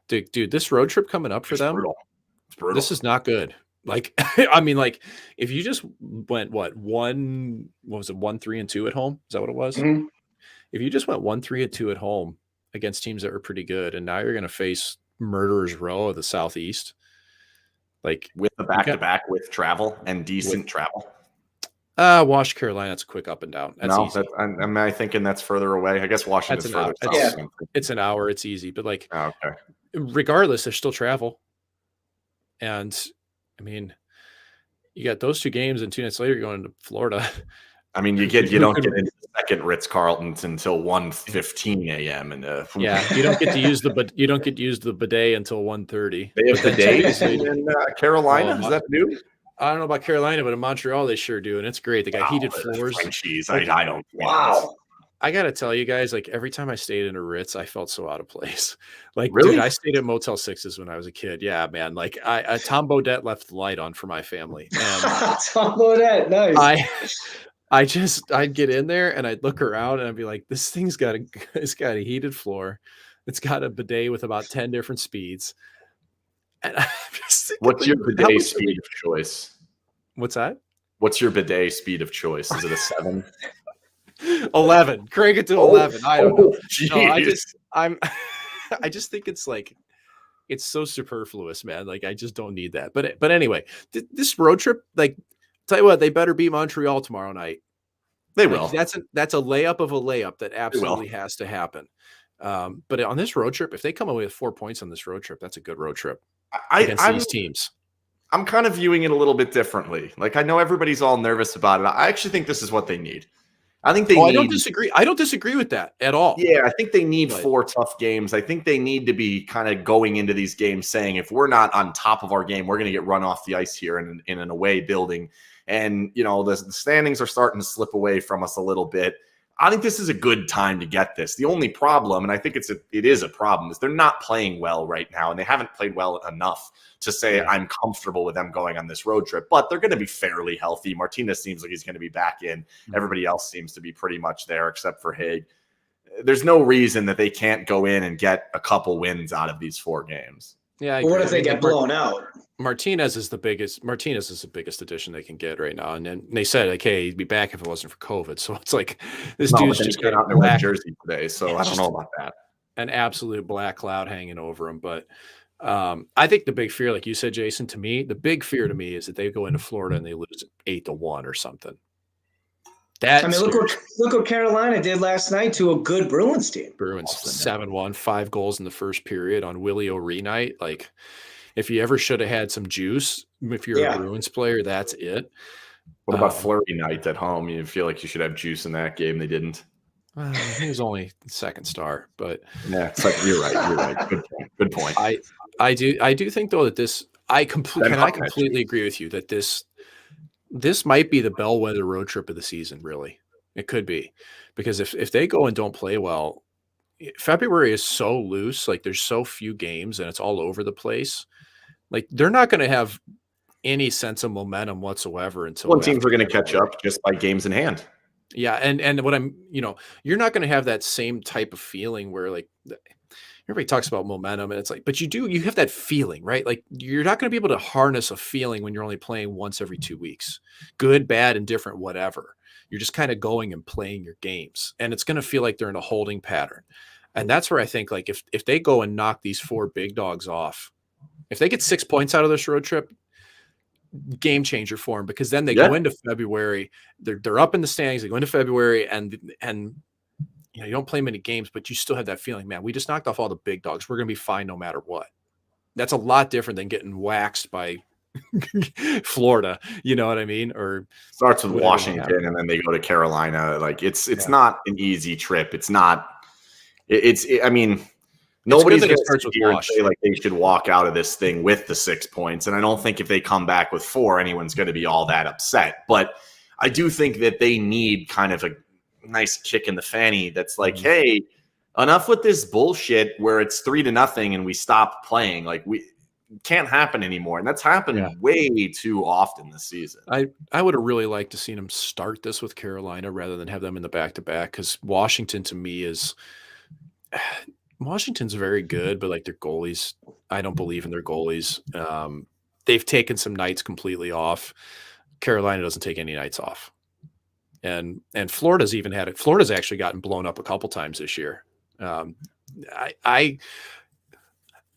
dude, this road trip coming up for them, it's brutal. This is not good. Like, I mean, like if you just went 1-3-2 at home, is that what it was? Mm-hmm. If you just went 1-3-2 at home against teams that were pretty good, and now you're going to face Murderers Row of the Southeast, like with the back-to-back with travel and decent travel. Wash, Carolina, it's a quick up and down. That's easy. Am I thinking that's further away? I guess Washington's further south. It's an hour. It's easy, but like, okay. Regardless, there's still travel. And I mean, you got those 2 games, and 2 nights later, you're going to Florida. I mean, you don't get into the second Ritz-Carlton's until 1:15 a.m. and you don't get to use the bidet until 1:30. They have bidets in Carolina. Is that new? I don't know about Carolina, but in Montreal they sure do, and it's great. They got heated floors. I don't. Wow. I got to tell you guys, like every time I stayed in a Ritz, I felt so out of place. Like, really? Dude, I stayed at Motel 6s when I was a kid. Yeah, man. Like Tom Bodette left the light on for my family. And Tom Bodette, nice. I'd get in there and I'd look around and I'd be like, this thing's got a heated floor. It's got a bidet with about 10 different speeds. And I'm just thinking, what's your bidet speed of choice? What's that? What's your bidet speed of choice? Is it a 7? 11. Crank it to 11. I don't know. No, I just think it's like, it's so superfluous, man. Like I just don't need that. But anyway, this road trip, like, tell you what, they better beat Montreal tomorrow night. They will. That's a layup of a layup that absolutely has to happen. But on this road trip, if they come away with 4 points on this road trip, that's a good road trip against these teams. I'm kind of viewing it a little bit differently. Like I know everybody's all nervous about it. I actually think this is what they need. I think they need. I don't disagree. I don't disagree with that at all. Yeah, I think they need 4 tough games. I think they need to be kind of going into these games saying, if we're not on top of our game, we're going to get run off the ice here in an away building. And, the standings are starting to slip away from us a little bit. I think this is a good time to get this. The only problem, and I think it is a problem, is they're not playing well right now, and they haven't played well enough to say I'm comfortable with them going on this road trip. But they're going to be fairly healthy. Martinez seems like he's going to be back in. Everybody else seems to be pretty much there except for Haig. There's no reason that they can't go in and get a couple wins out of these 4 games. Yeah. What if they get blown out? Martinez is the biggest addition they can get right now. And then they said, like, hey, he'd be back if it wasn't for COVID. So it's like this dude's just got out in their red jersey today. So I don't know about that. An absolute black cloud hanging over him. But I think the big fear, like you said, Jason, the big fear to me is that they go into Florida and they lose 8-1 or something. Look what Carolina did last night to a good Bruins team. Bruins 7-1, 5 goals in the first period on Willie O'Ree night. Like, if you ever should have had some juice, if you're a Bruins player, that's it. What about Flurry night at home? You feel like you should have juice in that game. They didn't. He was only second star, but yeah, it's like you're right. Good point. I do think though that this I completely agree with you that this might be the bellwether road trip of the season. Really, it could be, because if they go and don't play well, February is so loose. Like, there's so few games and it's all over the place. Like, they're not going to have any sense of momentum whatsoever until teams are going to catch up just by games in hand. Yeah, and what you're not going to have that same type of feeling where, like, everybody talks about momentum, and it's like, but you have that feeling, right? Like, you're not going to be able to harness a feeling when you're only playing once every 2 weeks, good, bad, indifferent, whatever. You're just kind of going and playing your games, and it's going to feel like they're in a holding pattern. And that's where I think, like, if they go and knock these 4 big dogs off, if they get 6 points out of this road trip, game changer for them, because then they go into February, they're up in the standings, they go into February, and you don't play many games, but you still have that feeling, man, we just knocked off all the big dogs. We're going to be fine no matter what. That's a lot different than getting waxed by Florida. You know what I mean? Or starts with Washington and then they go to Carolina. Like, it's not an easy trip. I mean, nobody's going to sit here and say like they should walk out of this thing with the 6 points. And I don't think if they come back with 4, anyone's going to be all that upset. But I do think that they need kind of a nice kick in the fanny that's like, hey, enough with this bullshit where it's 3-0 and we stop playing. Like, we can't happen anymore. And that's happened way too often this season. I would have really liked to seen them start this with Carolina rather than have them in the back-to-back, because Washington to me is – Washington's very good, but like their goalies, I don't believe in their goalies. They've taken some nights completely off. Carolina doesn't take any nights off. And Florida's even had it. Florida's actually gotten blown up a couple times this year. I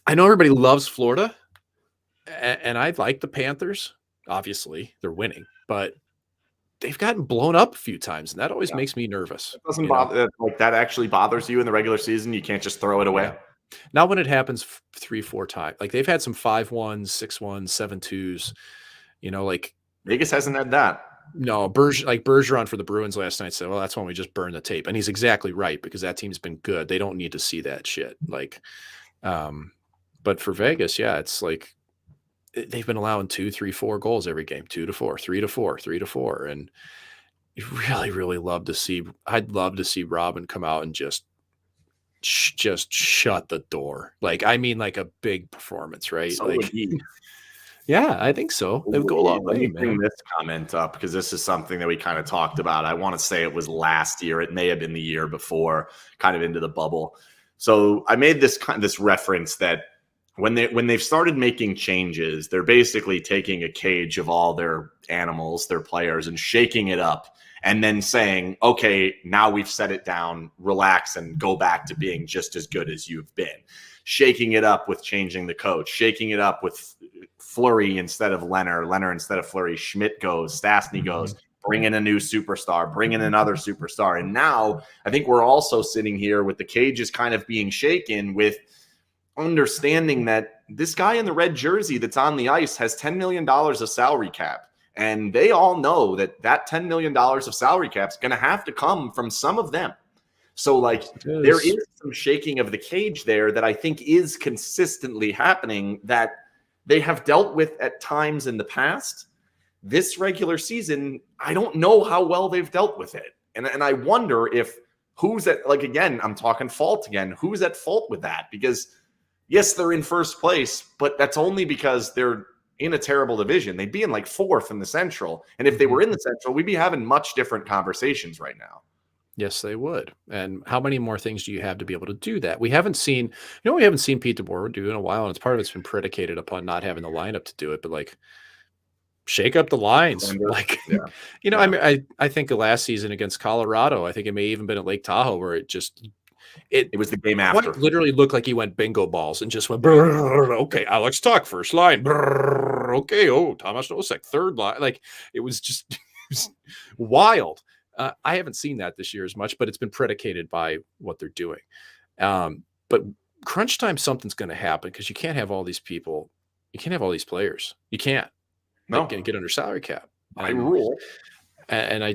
know everybody loves Florida, and I like the Panthers. Obviously, they're winning, but they've gotten blown up a few times, and that always makes me nervous. It doesn't bother, like, that actually bothers you in the regular season. You can't just throw it away. Not when it happens 3-4 times. Like, they've had some 5-1s, 6-1s, 7-2s. Like Vegas hasn't had that. No, Bergeron for the Bruins last night said, well, that's when we just burn the tape. And he's exactly right, because that team's been good. They don't need to see that shit. Like, but for Vegas, it's like they've been allowing 2, 3, 4 goals every game, 2-4, 3-4, 3-4. And you really, really I'd love to see Robin come out and just shut the door. Like, I mean, like a big performance, right? So like, yeah, I think so. They would go a long way, man. Let me bring this comment up, because this is something that we kind of talked about. I want to say it was last year. It may have been the year before, kind of into the bubble. So I made this reference that when they've started making changes, they're basically taking a cage of all their animals, their players, and shaking it up, and then saying, okay, now we've set it down, relax, and go back to being just as good as you've been. Shaking it up with changing the coach, shaking it up with Fleury instead of Leonard instead of Fleury, Schmidt goes, Stastny goes, bring in a new superstar, bring in another superstar. And now I think we're also sitting here with the cages kind of being shaken, with understanding that this guy in the red jersey that's on the ice has $10 million of salary cap. And they all know that $10 million of salary cap is going to have to come from some of them. So, like, there is some shaking of the cage there that I think is consistently happening, that they have dealt with at times in the past. This regular season, I don't know how well they've dealt with it. And I wonder if who's at, like, again, I'm talking fault again. Who's at fault with that? Because yes, they're in first place, but that's only because they're in a terrible division. They'd be in like fourth in the Central. And if they were in the Central, we'd be having much different conversations right now. Yes, they would. And how many more things do you have to be able to do that? We haven't seen, we haven't seen Pete DeBoer do in a while, and it's part of it's been predicated upon not having the lineup to do it, but like, shake up the lines. Like, I mean, I think of last season against Colorado, I think it may even been at Lake Tahoe where it was the game after. Literally looked like he went bingo balls and just went, okay, Alex Tuck, first line. Okay, Thomas Nosek, third line. Like, it was just wild. I haven't seen that this year as much, but it's been predicated by what they're doing. But crunch time, something's going to happen because you can't have all these people. You can't have all these players. You can't. No. Get under salary cap. I rule. And I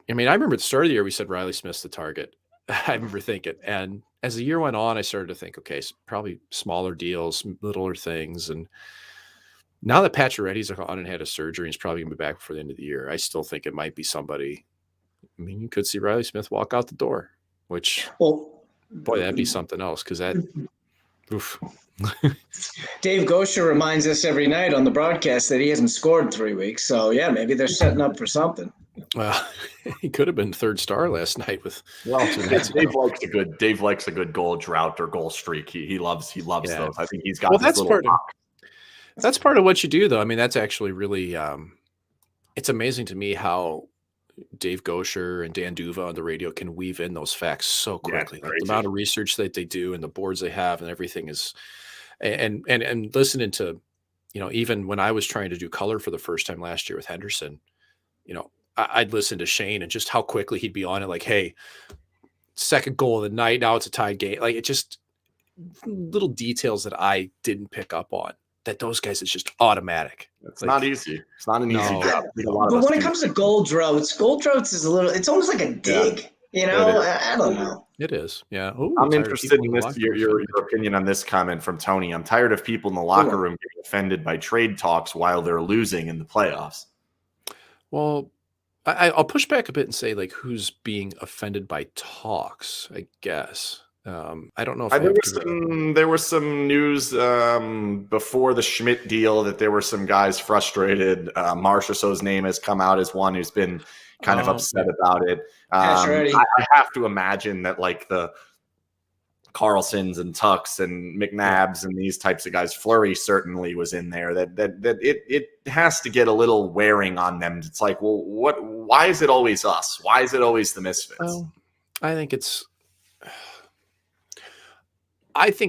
remember at the start of the year, we said Riley Smith's the target. I remember thinking, and as the year went on, I started to think, okay, so probably smaller deals, littler things. And now that Pacioretty's on and had a surgery and he's probably going to be back before the end of the year, I still think it might be somebody. I mean, you could see Riley Smith walk out the door, which, boy, that'd be something else. Because that, oof. Dave Gosher reminds us every night on the broadcast that he hasn't scored in 3 weeks. So, yeah, maybe they're setting up for something. Well, he could have been third star last night with. Well, Dave likes a good goal drought or goal streak. He loves those. I think he's got. Well, that's part of what you do, though. I mean, that's actually really. It's amazing to me how Dave Gosher and Dan Duva on the radio can weave in those facts so quickly. Like, the amount of research that they do and the boards they have and everything is. And listening to, even when I was trying to do color for the first time last year with Henderson, I'd listen to Shane and just how quickly he'd be on it. Like, hey, second goal of the night. Now it's a tied game. Like, it just little details that I didn't pick up on that those guys, it's just automatic. It's not easy. It's not an easy job. But when it comes to goal droughts is it's almost like a dig. I don't know. It is. Yeah. Ooh, I'm interested in this, your opinion on this comment from Tony. I'm tired of people in the locker room getting offended by trade talks while they're losing in the playoffs. Well, I'll push back a bit and say, like, who's being offended by talks, I guess. I don't know if there was some news before the Schmidt deal that there were some guys frustrated. Marchessault's name has come out as one who's been kind of upset about it. I have to imagine that, like, the Carlsons and Tucks and McNabbs and these types of guys, Fleury certainly was in there, that it has to get a little wearing on them. It's like, well, why is it always us? Why is it always the misfits? Well, I think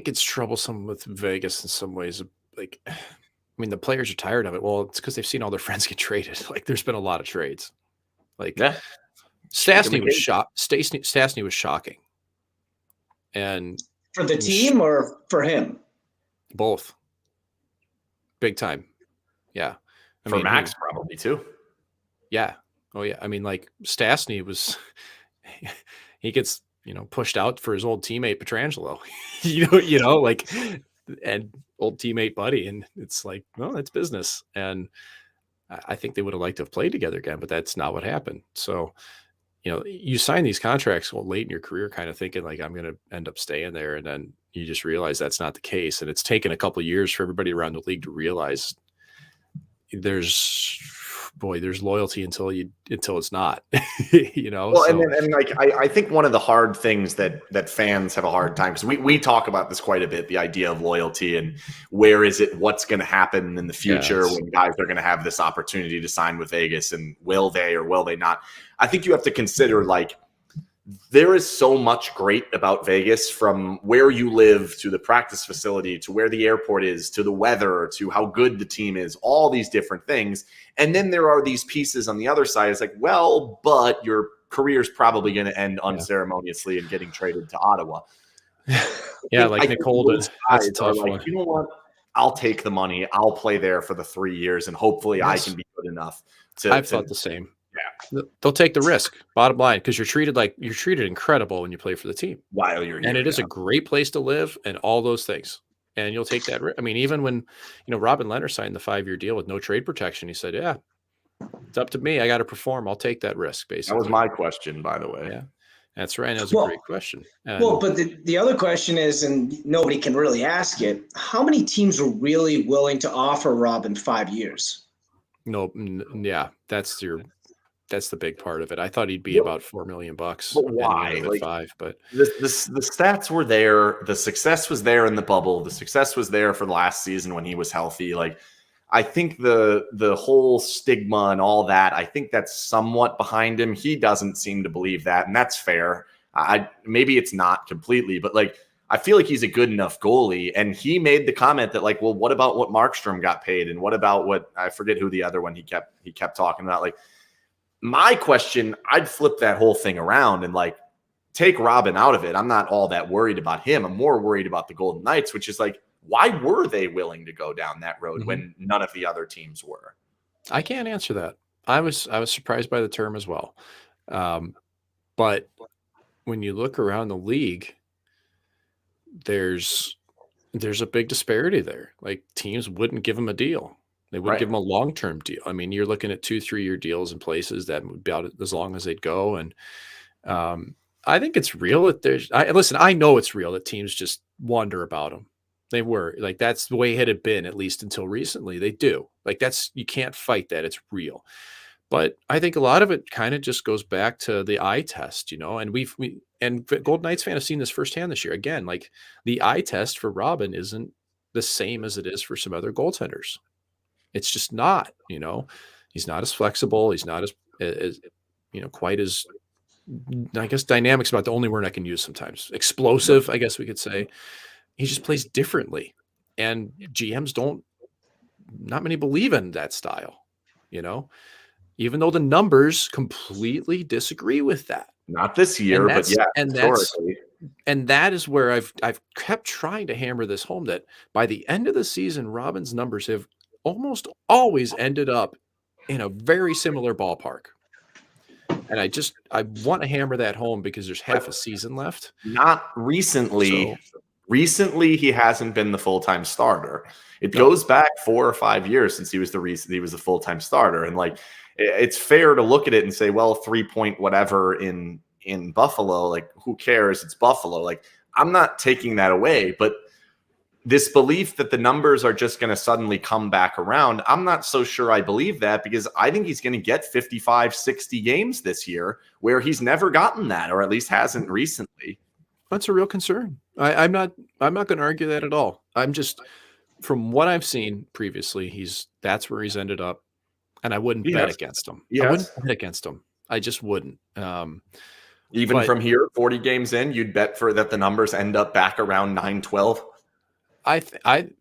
it's troublesome with Vegas in some ways. Like, I mean, the players are tired of it. Well, it's because they've seen all their friends get traded. Like, there's been a lot of trades. Like, Stastny was shocked. Stastny was shocking. And for the team or for him? Both. Big time. Yeah. For Max, probably too. Yeah. Oh, yeah. I mean, like, Stastny was, he gets, pushed out for his old teammate Pietrangelo, like, and old teammate Buddy. And it's like, well, it's business. And I think they would have liked to have played together again, but that's not what happened. So, you sign these contracts late in your career, kind of thinking like, I'm going to end up staying there. And then you just realize that's not the case. And it's taken a couple of years for everybody around the league to realize there's loyalty until it's not, Well, so. and like, I think one of the hard things that fans have a hard time, because we talk about this quite a bit, the idea of loyalty and what's going to happen in the future when guys are going to have this opportunity to sign with Vegas, and will they or will they not? I think you have to consider, like, there is so much great about Vegas, from where you live to the practice facility to where the airport is to the weather to how good the team is, all these different things. And then there are these pieces on the other side. It's like, well, but your career is probably going to end unceremoniously and getting traded to Ottawa. Yeah, like Nicole did. That's a tough one. You know what? I'll take the money. I'll play there for the 3 years, and hopefully I can be good enough to. I've thought the same. Yeah, they'll take the risk. Bottom line, because you're treated incredible when you play for the team while you're here, and it is a great place to live and all those things. And you'll take that. I mean, even when Robin Leonard signed the 5-year deal with no trade protection, he said, "Yeah, It's up to me. I got to perform. I'll take that risk, basically. That was my question, by the way. Yeah, that's right. That was a great question. But the other question is, and nobody can really ask it, how many teams are really willing to offer Robin 5 years? No, yeah, that's the big part of it. I thought he'd be about $4 million. But why? Like 5, but the stats were there. The success was there in the bubble. The success was there for last season when he was healthy. Like, I think the whole stigma and all that, I think that's somewhat behind him. He doesn't seem to believe that, and that's fair. Maybe it's not completely, but like, I feel like he's a good enough goalie. And he made the comment that, like, well, what about what Markstrom got paid? And what about what, I forget who the other one he kept talking about. Like, my question, I'd flip that whole thing around and like take Robin out of it. I'm not all that worried about him. I'm more worried about the Golden Knights, which is like, why were they willing to go down that road when none of the other teams were? I can't answer that. I was surprised by the term as well. But when you look around the league, there's a big disparity there. Like, teams wouldn't give him a deal. They wouldn't give him a long-term deal. I mean, you're looking at 2-3-year deals in places that would be about as long as they'd go. And I think it's real that listen, I know it's real that teams just wonder about him. They were like, that's the way it had been, at least until recently. They do. Like, you can't fight that. It's real. But I think a lot of it kind of just goes back to the eye test, and and Golden Knights fan have seen this firsthand this year. Again, like, the eye test for Robin isn't the same as it is for some other goaltenders. It's just not, he's not as flexible. He's not as quite as, I guess, dynamic's about the only word I can use sometimes. Explosive, I guess we could say. He just plays differently. And GMs not many believe in that style, even though the numbers completely disagree with that. Not this year, but yeah, historically. And that is where I've kept trying to hammer this home, that by the end of the season, Robin's numbers have almost always ended up in a very similar ballpark. And I want to hammer that home because there's half a season left. Not recently. Recently, he hasn't been the full-time starter. It goes back 4 or 5 years since he was the full-time starter. And like, it's fair to look at it and say, well, 3-point whatever in Buffalo, like, who cares? It's Buffalo. Like, I'm not taking that away, but this belief that the numbers are just going to suddenly come back around, I'm not so sure I believe that, because I think he's going to get 55, 60 games this year where he's never gotten that, or at least hasn't recently. That's a real concern. I'm not going to argue that at all. I'm just, from what I've seen previously, that's where he's ended up, and I wouldn't bet against him. Yes. I wouldn't bet against him. I just wouldn't. Even from here, 40 games in, you'd bet for that the numbers end up back around 9-12. Actually,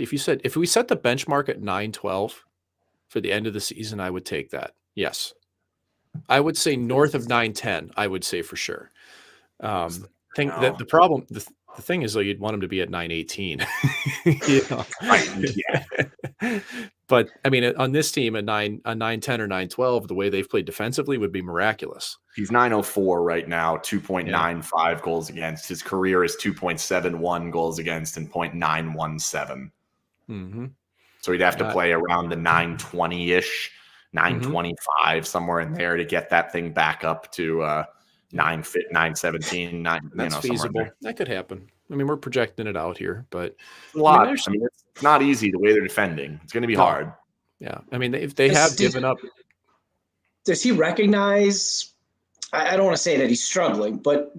if we set the benchmark at 9-12 for the end of the season, I would take that. Yes. I would say north of 9-10, I would say for sure. That the thing is, though, you'd want him to be at 9-18. Yeah. But I mean, on this team, a 9-10 or 9-12, the way they've played defensively would be miraculous. He's 904 right now, 2.95 goals against. His career is 2.71 goals against and 0.917. Mm-hmm. So he'd have to play around the 920-ish, 925, somewhere in there to get that thing back up to 917. That's feasible. That could happen. I mean, we're projecting it out here, but it's a lot. I mean, it's not easy the way they're defending. It's going to be hard. Yeah. I mean, if they have given up. Does he recognize, I don't want to say that he's struggling, but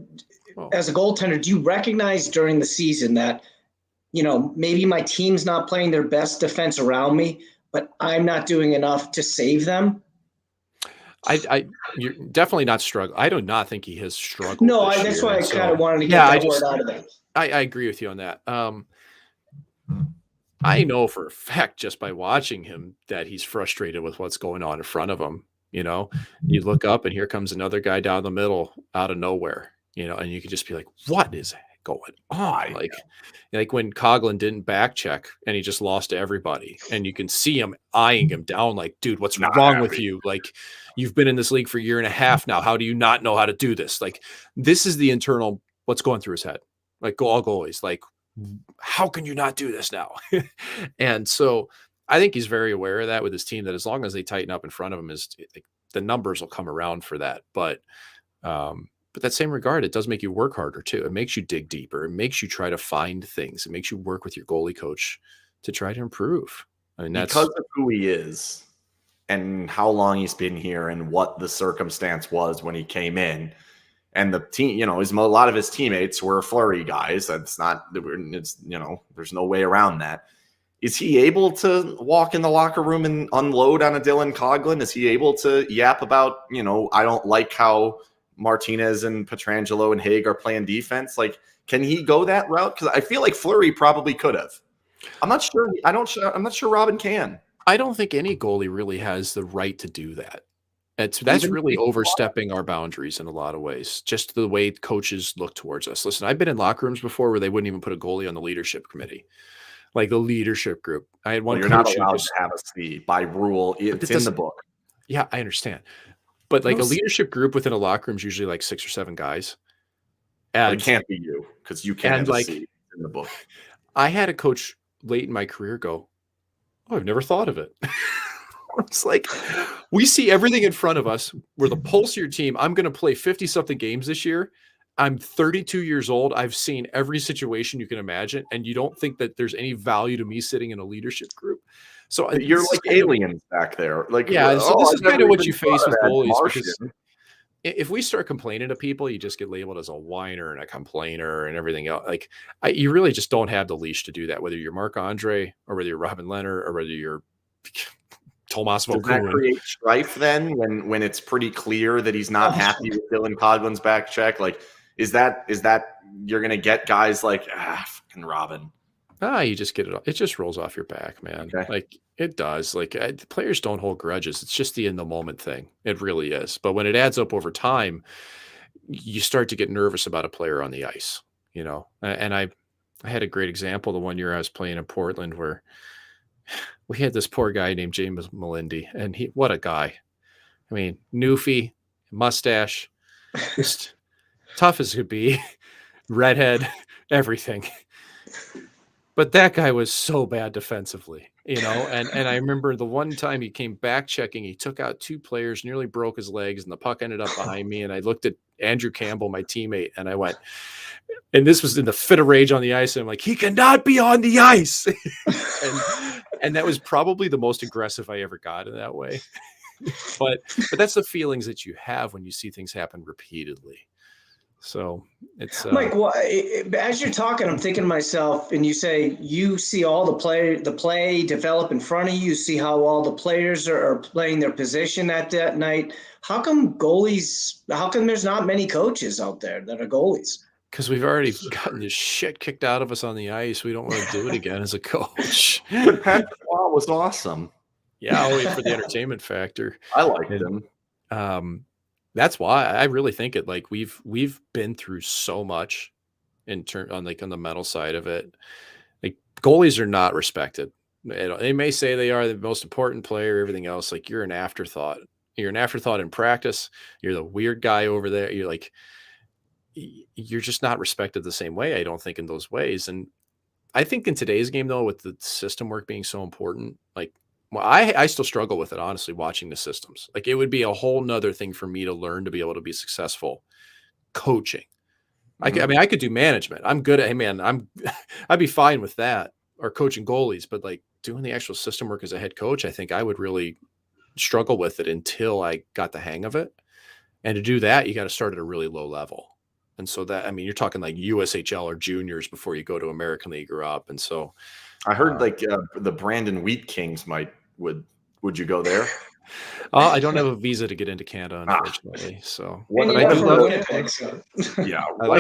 as a goaltender, do you recognize during the season that, maybe my team's not playing their best defense around me, but I'm not doing enough to save them? You're definitely not struggling. I do not think he has struggled. No, that's why I kind of wanted to get that word out of it. I agree with you on that. I know for a fact, just by watching him, that he's frustrated with what's going on in front of him. You look up and here comes another guy down the middle out of nowhere, and you can just be like, what is going on? Like when Coughlin didn't back check and he just lost to everybody, and you can see him eyeing him down like, dude, what's wrong with you? Like, you've been in this league for a year and a half now. How do you not know how to do this? Like, this is the internal, what's going through his head. Like, all goalies, like, how can you not do this now? And so I think he's very aware of that with his team, that as long as they tighten up in front of him, the numbers will come around for that. But that same regard, it does make you work harder too. It makes you dig deeper. It makes you try to find things. It makes you work with your goalie coach to try to improve. I mean, that's because of who he is and how long he's been here and what the circumstance was when he came in. And the team, a lot of his teammates were Fleury guys. There's no way around that. Is he able to walk in the locker room and unload on a Dylan Coghlan? Is he able to yap about, I don't like how Martinez and Pietrangelo and Haig are playing defense? Like, can he go that route? Because I feel like Fleury probably could have. I'm not sure. I'm not sure Robin can. I don't think any goalie really has the right to do that. That's really overstepping our boundaries in a lot of ways, just the way coaches look towards us. Listen, I've been in locker rooms before where they wouldn't even put a goalie on the leadership committee, like the leadership group. I had one. You're not allowed to have a C by rule. It's in the book. Yeah, I understand. But like a leadership group within a locker room is usually like 6 or 7 guys. And it can't be you because you can't have a C in the book. I had a coach late in my career go, "Oh, I've never thought of it." It's like, we see everything in front of us. We're the pulse of your team. I'm going to play 50-something games this year. I'm 32 years old. I've seen every situation you can imagine. And you don't think that there's any value to me sitting in a leadership group. So you're like aliens back there. Like, yeah. So this is kind of what you face with goalies. Because if we start complaining to people, you just get labeled as a whiner and a complainer and everything else. Like, you really just don't have the leash to do that, whether you're Marc-Andre or whether you're Robin Leonard or whether you're Tomas Vokoun. Does that create strife then when it's pretty clear that he's not happy with Dylan Coghlan's back check? Like, is that you're going to get guys like, fucking Robin? You just get it. It just rolls off your back, man. Okay. Like, it does. Like, the players don't hold grudges. It's just the in the moment thing. It really is. But when it adds up over time, you start to get nervous about a player on the ice, and I had a great example the one year I was playing in Portland where we had this poor guy named James Melindy, and what a guy. I mean, newfie, mustache, just tough as could be, redhead, everything. But that guy was so bad defensively, and I remember the one time he came back checking, he took out 2 players, nearly broke his legs, and the puck ended up behind me. And I looked at Andrew Campbell, my teammate, and I went, and this was in the fit of rage on the ice. And I'm like, he cannot be on the ice. and that was probably the most aggressive I ever got in that way. but that's the feelings that you have when you see things happen repeatedly. So it's Mike, as you're talking, I'm thinking to myself, and you say you see all the play develop in front of you. You see how all the players are playing their position at that night. How come there's not many coaches out there that are goalies? Because we've already gotten this shit kicked out of us on the ice. We don't want to do it again as a coach. But Patrick Waugh was awesome. Yeah, I'll wait for the entertainment factor. I liked him. That's why I really think it. Like, we've been through so much on the mental side of it. Like, goalies are not respected. They may say they are the most important player, everything else. Like, you're an afterthought. You're an afterthought in practice. You're the weird guy over there. You're just not respected the same way, I don't think, in those ways. And I think in today's game, though, with the system work being so important, like, well, I still struggle with it, honestly, watching the systems. Like, it would be a whole nother thing for me to learn to be able to be successful coaching. I could do management. I'm good at, hey man, I'd be fine with that, or coaching goalies, but like doing the actual system work as a head coach, I think I would really struggle with it until I got the hang of it. And to do that, you got to start at a really low level. And so you're talking like USHL or juniors before you go to American League or up. And so I heard the Brandon Wheat Kings would you go there? I don't have a visa to get into Canada, unfortunately. So I like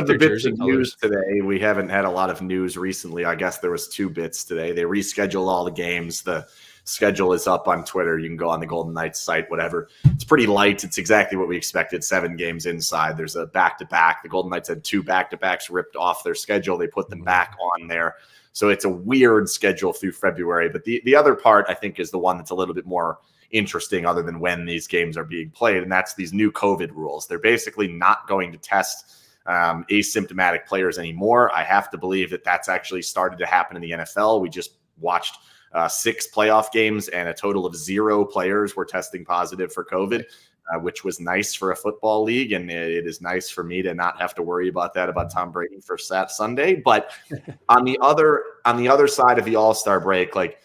the bits of news today. We haven't had a lot of news recently. I guess there was 2 bits today. They rescheduled all the games. The schedule is up on Twitter. You can go on the Golden Knights site, whatever. It's pretty light. It's exactly what we expected. 7 games inside. There's a back-to-back. The Golden Knights had 2 back-to-backs ripped off their schedule. They put them back on there. So it's a weird schedule through February. But the other part, I think, is the one that's a little bit more interesting other than when these games are being played, and that's these new COVID rules. They're basically not going to test asymptomatic players anymore. I have to believe that that's actually started to happen in the NFL. We just watched 6 playoff games, and a total of 0 players were testing positive for COVID, which was nice for a football league. And it is nice for me to not have to worry about that about Tom Brady for Sunday. But on the other side of the All-Star break, like,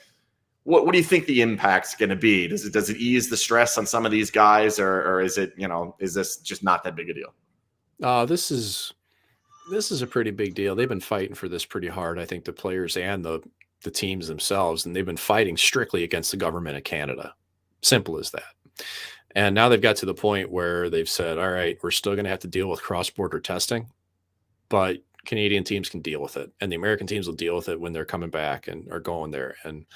what do you think the impact's going to be? Does it ease the stress on some of these guys, or is it, is this just not that big a deal? This is a pretty big deal. They've been fighting for this pretty hard, I think, the players and the teams themselves, and they've been fighting strictly against the government of Canada. Simple as that. And now they've got to the point where they've said, all right, we're still going to have to deal with cross-border testing, but Canadian teams can deal with it, and the American teams will deal with it when they're coming back and are going there. And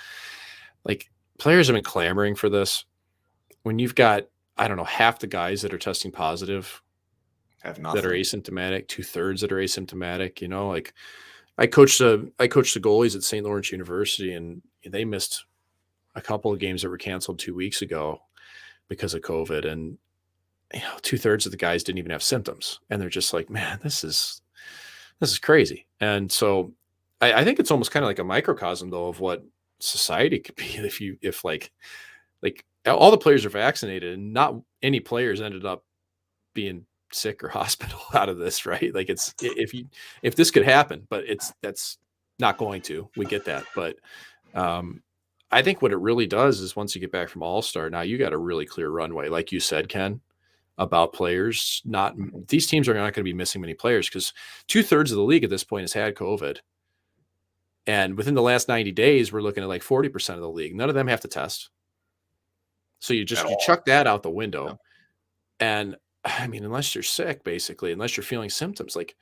like, players have been clamoring for this. When you've got, I don't know, half the guys that are testing positive have nothing, that are asymptomatic, 2/3 that are asymptomatic, like I coached the goalies at St. Lawrence University, and they missed a couple of games that were canceled 2 weeks ago because of COVID. And 2/3 of the guys didn't even have symptoms. And they're just like, man, this is crazy. And so I think it's almost kind of like a microcosm, though, of what society could be if like all the players are vaccinated and not any players ended up being sick or hospital out of this, right? Like, it's, if this could happen, but that's not going to. We get that. But I think what it really does is, once you get back from All-Star, now you got a really clear runway, like you said, Ken, about players. These teams are not going to be missing many players, because 2/3 of the league at this point has had COVID. And within the last 90 days, we're looking at like 40% of the league. None of them have to test. So you chuck that out the window. Yeah. And I mean, unless you're sick, basically, unless you're feeling symptoms, like,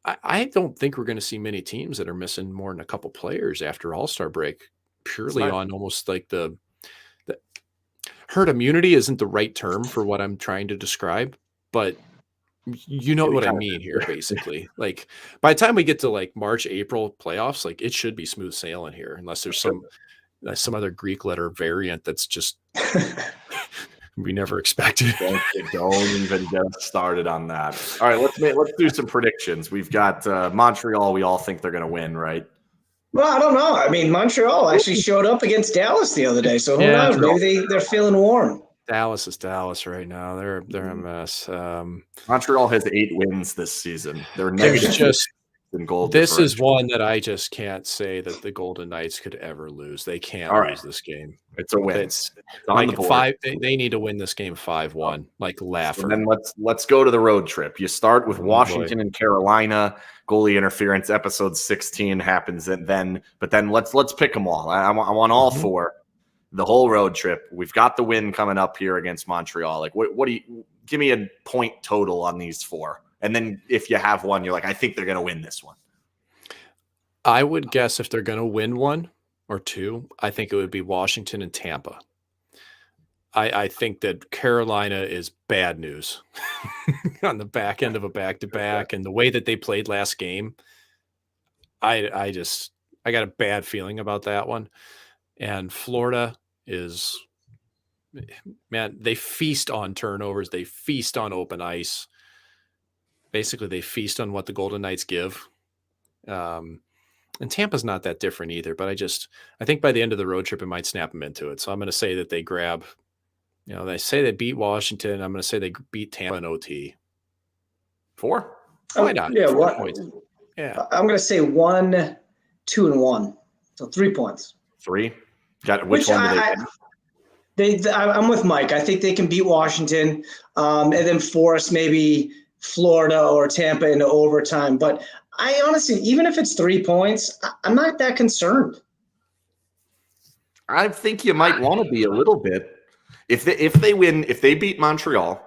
I don't think we're going to see many teams that are missing more than a couple players after All-Star break, purely on almost like the herd immunity isn't the right term for what I'm trying to describe, but you know what I mean here, basically. Like, by the time we get to like March, April playoffs, like, it should be smooth sailing here, unless there's some other Greek letter variant that's just we never expected. Don't even get us started on that. All right, let's do some predictions. We've got Montreal. We all think they're going to win, right? Well, I don't know. I mean, Montreal actually showed up against Dallas the other day, so who knows? Maybe they're feeling warm. Dallas is Dallas right now. They're a mess. Montreal has 8 wins this season. They're negative in goal. This is one that I just can't say that the Golden Knights could ever lose. They can't lose this game. It's a win. It's like 5. They need to win this game 5-1, like Laffer. And then let's go to the road trip. You start with Washington and Carolina. Goalie interference, episode 16 happens then. But then let's pick them all. I want all 4. The whole road trip. We've got the win coming up here against Montreal. Like, what do you give me a point total on these 4? And then if you have one, you're like, I think they're going to win this one. I would guess if they're going to win 1 or 2, I think it would be Washington and Tampa. I think that Carolina is bad news on the back end of a back-to-back, and the way that they played last game, I got a bad feeling about that one. And Florida is, man, they feast on turnovers. They feast on open ice. Basically, they feast on what the Golden Knights give. And Tampa's not that different either, but I think by the end of the road trip, it might snap them into it. So I'm going to say that they grab, they say they beat Washington. I'm going to say they beat Tampa in OT. 4? Why not? Yeah, 4 points. Yeah. I'm going to say 1, 2, and 1. So 3 points. 3? Got which one do they I'm with Mike. I think they can beat Washington and then force maybe Florida or Tampa into overtime. But I honestly, even if it's 3 points, I'm not that concerned. I think you might want to be a little bit. If they win, if they beat Montreal,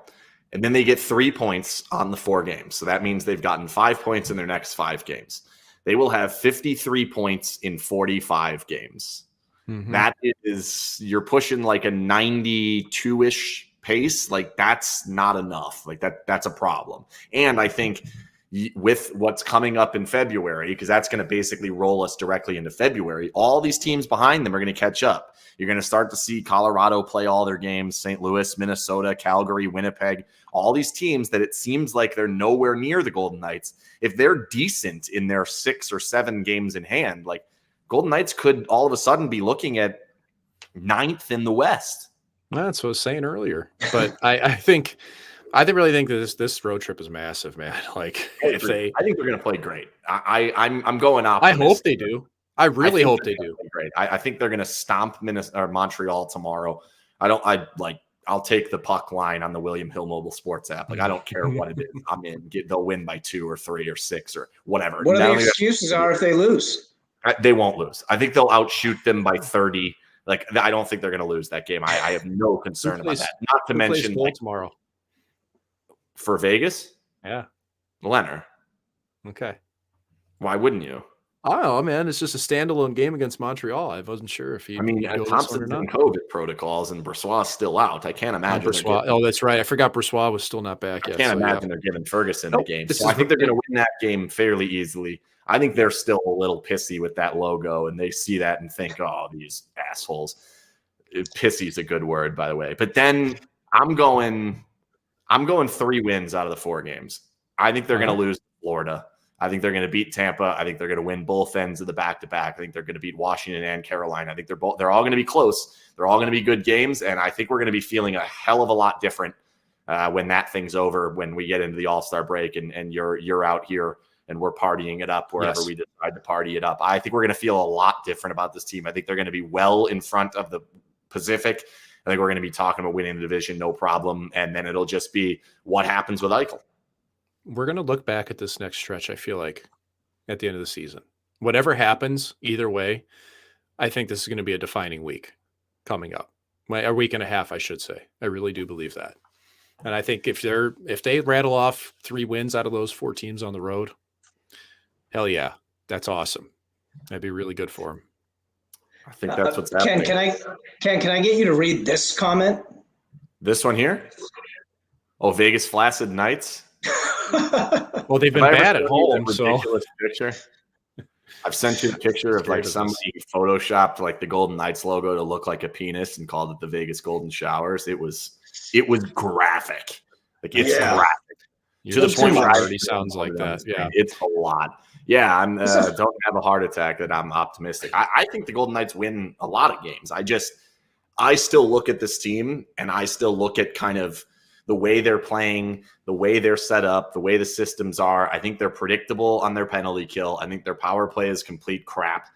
and then they get 3 points on the 4 games, so that means they've gotten 5 points in their next 5 games. They will have 53 points in 45 games. Mm-hmm. That is, you're pushing like a 92-ish pace. Like, that's not enough. Like, that's a problem. And I think with what's coming up in February, because that's going to basically roll us directly into February, all these teams behind them are going to catch up. You're going to start to see Colorado play all their games, St. Louis, Minnesota, Calgary, Winnipeg, all these teams that it seems like they're nowhere near the Golden Knights. If they're decent in their 6 or 7 games in hand, like, Golden Knights could all of a sudden be looking at 9th in the West. That's what I was saying earlier. But I really think that this road trip is massive, man. Like, I think they're going to play great. I'm going optimistic. I hope they do. I really hope they do. Great. I think they're going to stomp Montreal tomorrow. I'll take the puck line on the William Hill mobile sports app. Like, I don't care what it is. I'm in. They'll win by 2 or 3 or 6 or whatever. What are the excuses are if they lose? They won't lose. I think they'll outshoot them by 30. Like, I don't think they're going to lose that game. I have no concern about that. Not to mention tomorrow for Vegas. Yeah, Leonard. Okay. Why wouldn't you? I don't know, man. It's just a standalone game against Montreal. I wasn't sure if he. I mean, Thompson's in COVID protocols and Brossois still out. I can't imagine. Oh, that's right. I forgot Brossois was still not back yet. I can't imagine they're giving Ferguson the game. So I think they're going to win that game fairly easily. I think they're still a little pissy with that logo, and they see that and think, "Oh, these assholes." Pissy is a good word, by the way. But then I'm going 3 wins out of the 4 games. I think they're going to lose to Florida. I think they're going to beat Tampa. I think they're going to win both ends of the back-to-back. I think they're going to beat Washington and Carolina. I think they're all going to be close. They're all going to be good games, and I think we're going to be feeling a hell of a lot different when that thing's over, when we get into the All-Star break and you're out here and we're partying it up wherever we decide to party it up. I think we're going to feel a lot different about this team. I think they're going to be well in front of the Pacific. I think we're going to be talking about winning the division, no problem, and then it'll just be what happens with Eichel. We're going to look back at this next stretch, I feel like, at the end of the season. Whatever happens, either way, I think this is going to be a defining week coming up. A week and a half, I should say. I really do believe that. And I think if they rattle off 3 wins out of those 4 teams on the road, hell yeah, that's awesome. That'd be really good for them. I think that's what's happening. Can I get you to read this comment? This one here? Oh, Vegas flaccid Knights? Well, they've been bad at home, so picture. I've sent you a picture of like somebody photoshopped like the Golden Knights logo to look like a penis and called it the Vegas Golden Showers. It was graphic. Like it's graphic. To the point where it already sounds like that. Yeah, it's a lot. Yeah, I'm don't have a heart attack that I'm optimistic. I think the Golden Knights win a lot of games. I still look at this team and I still look at kind of the way they're playing, the way they're set up, the way the systems are. I think they're predictable on their penalty kill. I think their power play is complete crap.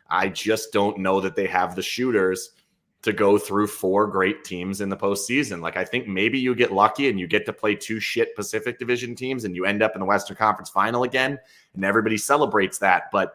I just don't know that they have the shooters to go through 4 great teams in the postseason. Like, I think maybe you get lucky and you get to play 2 shit Pacific Division teams and you end up in the Western Conference Final again, and everybody celebrates that. But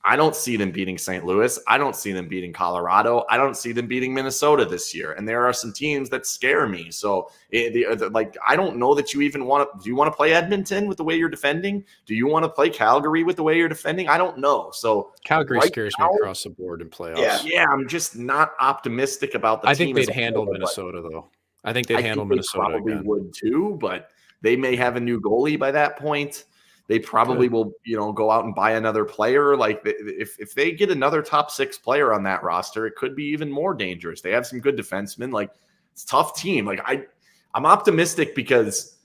I don't see them beating St. Louis. I don't see them beating Colorado. I don't see them beating Minnesota this year. And there are some teams that scare me. So, I don't know that you even want to – do you want to play Edmonton with the way you're defending? Do you want to play Calgary with the way you're defending? I don't know. So Calgary scares me across the board in playoffs. Yeah, I'm just not optimistic about the team. I think they'd handle Minnesota, though. I think they'd handle Minnesota again. They probably would too, but they may have a new goalie by that point. They probably will, go out and buy another player. Like if they get another top 6 player on that roster, it could be even more dangerous. They have some good defensemen. Like, it's a tough team. Like I'm optimistic because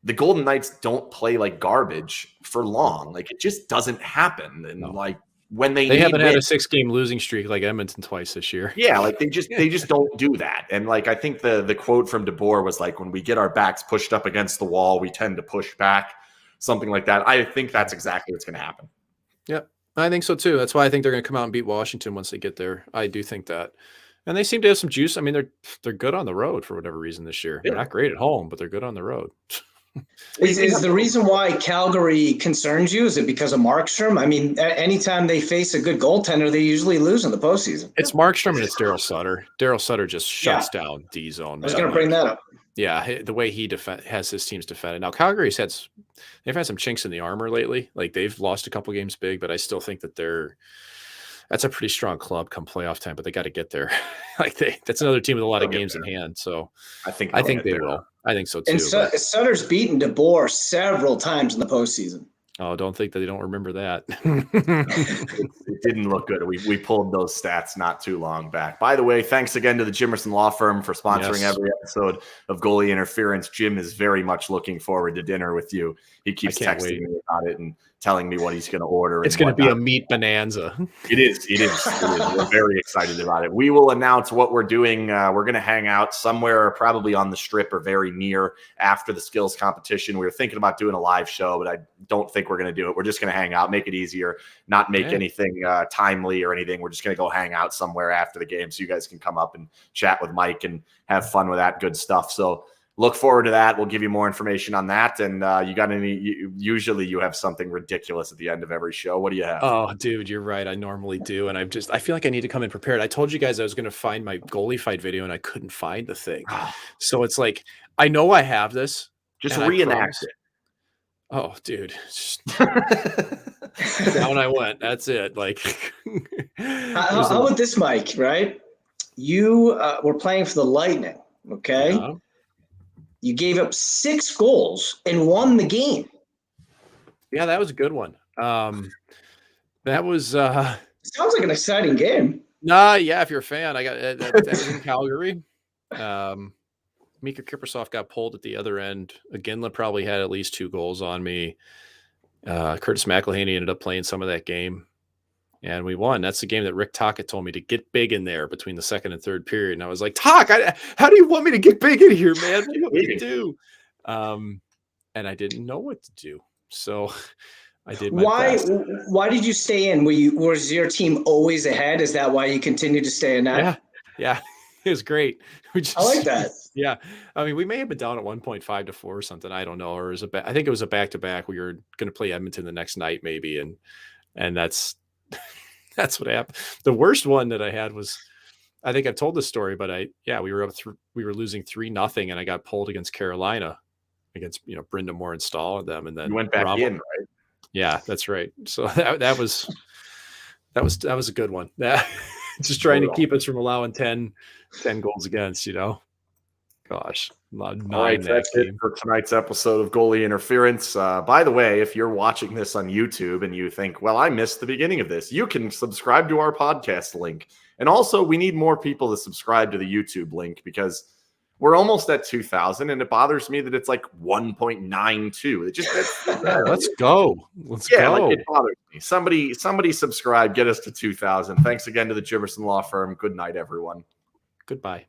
the Golden Knights don't play like garbage for long. Like, it just doesn't happen. And when they haven't had a 6-game losing streak like Edmonton twice this year. Yeah, like they just don't do that. And I think the quote from DeBoer was like, when we get our backs pushed up against the wall, we tend to push back. Something like that. I think that's exactly what's going to happen. Yeah, I think so too. That's why I think they're going to come out and beat Washington once they get there. I do think that. And they seem to have some juice. I mean, they're good on the road for whatever reason this year. Yeah. They're not great at home, but they're good on the road. Is the reason why Calgary concerns you? Is it because of Markstrom? I mean, anytime they face a good goaltender, they usually lose in the postseason. It's Markstrom and it's Daryl Sutter. Daryl Sutter just shuts down D zone. I was going to bring that up. Yeah, the way he has his teams defended. Now, Calgary's they've had some chinks in the armor lately. Like, they've lost a couple games big, but I still think that that's a pretty strong club come playoff time, but they got to get there. That's another team with a lot of games in hand. So I think they will. I think so too. And Sutter's beaten DeBoer several times in the postseason. Oh, don't think that they don't remember that. It didn't look good. We pulled those stats not too long back. By the way, thanks again to the Jimerson Law Firm for sponsoring every episode of Goalie Interference. Jim is very much looking forward to dinner with you. He keeps texting me about it and telling me what he's going to order. It's going to be a meat bonanza. It is. We're very excited about it. We will announce what we're doing. We're going to hang out somewhere probably on the strip or very near after the skills competition. We were thinking about doing a live show, but I don't think we're going to do it. We're just going to hang out, make it easier, not make anything timely or anything. We're just going to go hang out somewhere after the game so you guys can come up and chat with Mike and have fun with that good stuff. So look forward to that. We'll give you more information on that. And you got usually you have something ridiculous at the end of every show. What do you have? Oh, dude, you're right. I normally do. And I feel like I need to come in prepared. I told you guys I was going to find my goalie fight video and I couldn't find the thing. So it's like, I know I have this. Just reenact it. Oh, dude. Down I went. That's it. Like, how about this, Mike, right? You were playing for the Lightning. Okay. Yeah. You gave up 6 goals and won the game. Yeah, that was a good one. That was sounds like an exciting game. Yeah, if you're a fan, I got that was in Calgary. Mika Kiprusoff got pulled at the other end. Ginla probably had at least 2 goals on me. Curtis McElhaney ended up playing some of that game, and we won. That's the game that Rick Tocchet told me to get big in there between the second and third period. And I was like, Tock, how do you want me to get big in here, man? What do you want me to do? And I didn't know what to do. So I did my best. Why did you stay in? Was your team always ahead? Is that why you continued to stay in that? Yeah. It was great. I like that. Yeah. I mean, we may have been down at 1.5 to 4 or something. I don't know. Or I think it was a back-to-back. We were going to play Edmonton the next night maybe. And that's what happened. The worst one that I had was, I think I've told this story, but we were losing 3-0 and I got pulled against Carolina against, Brenda Moore and Stahl and them. And then you went back in, right? Yeah, that's right. So that was a good one. Just trying to keep us from allowing 10 goals against, Gosh. All right, that's it for tonight's episode of Goalie Interference. By the way, if you're watching this on YouTube and you think, well, I missed the beginning of this, you can subscribe to our podcast link. And also, we need more people to subscribe to the YouTube link because we're almost at 2,000, and it bothers me that it's like 1.92. It just let's go. Let's go. Like it bothers me. Somebody subscribe, get us to 2,000. Thanks again to the Jimerson Law Firm. Good night, everyone. Goodbye.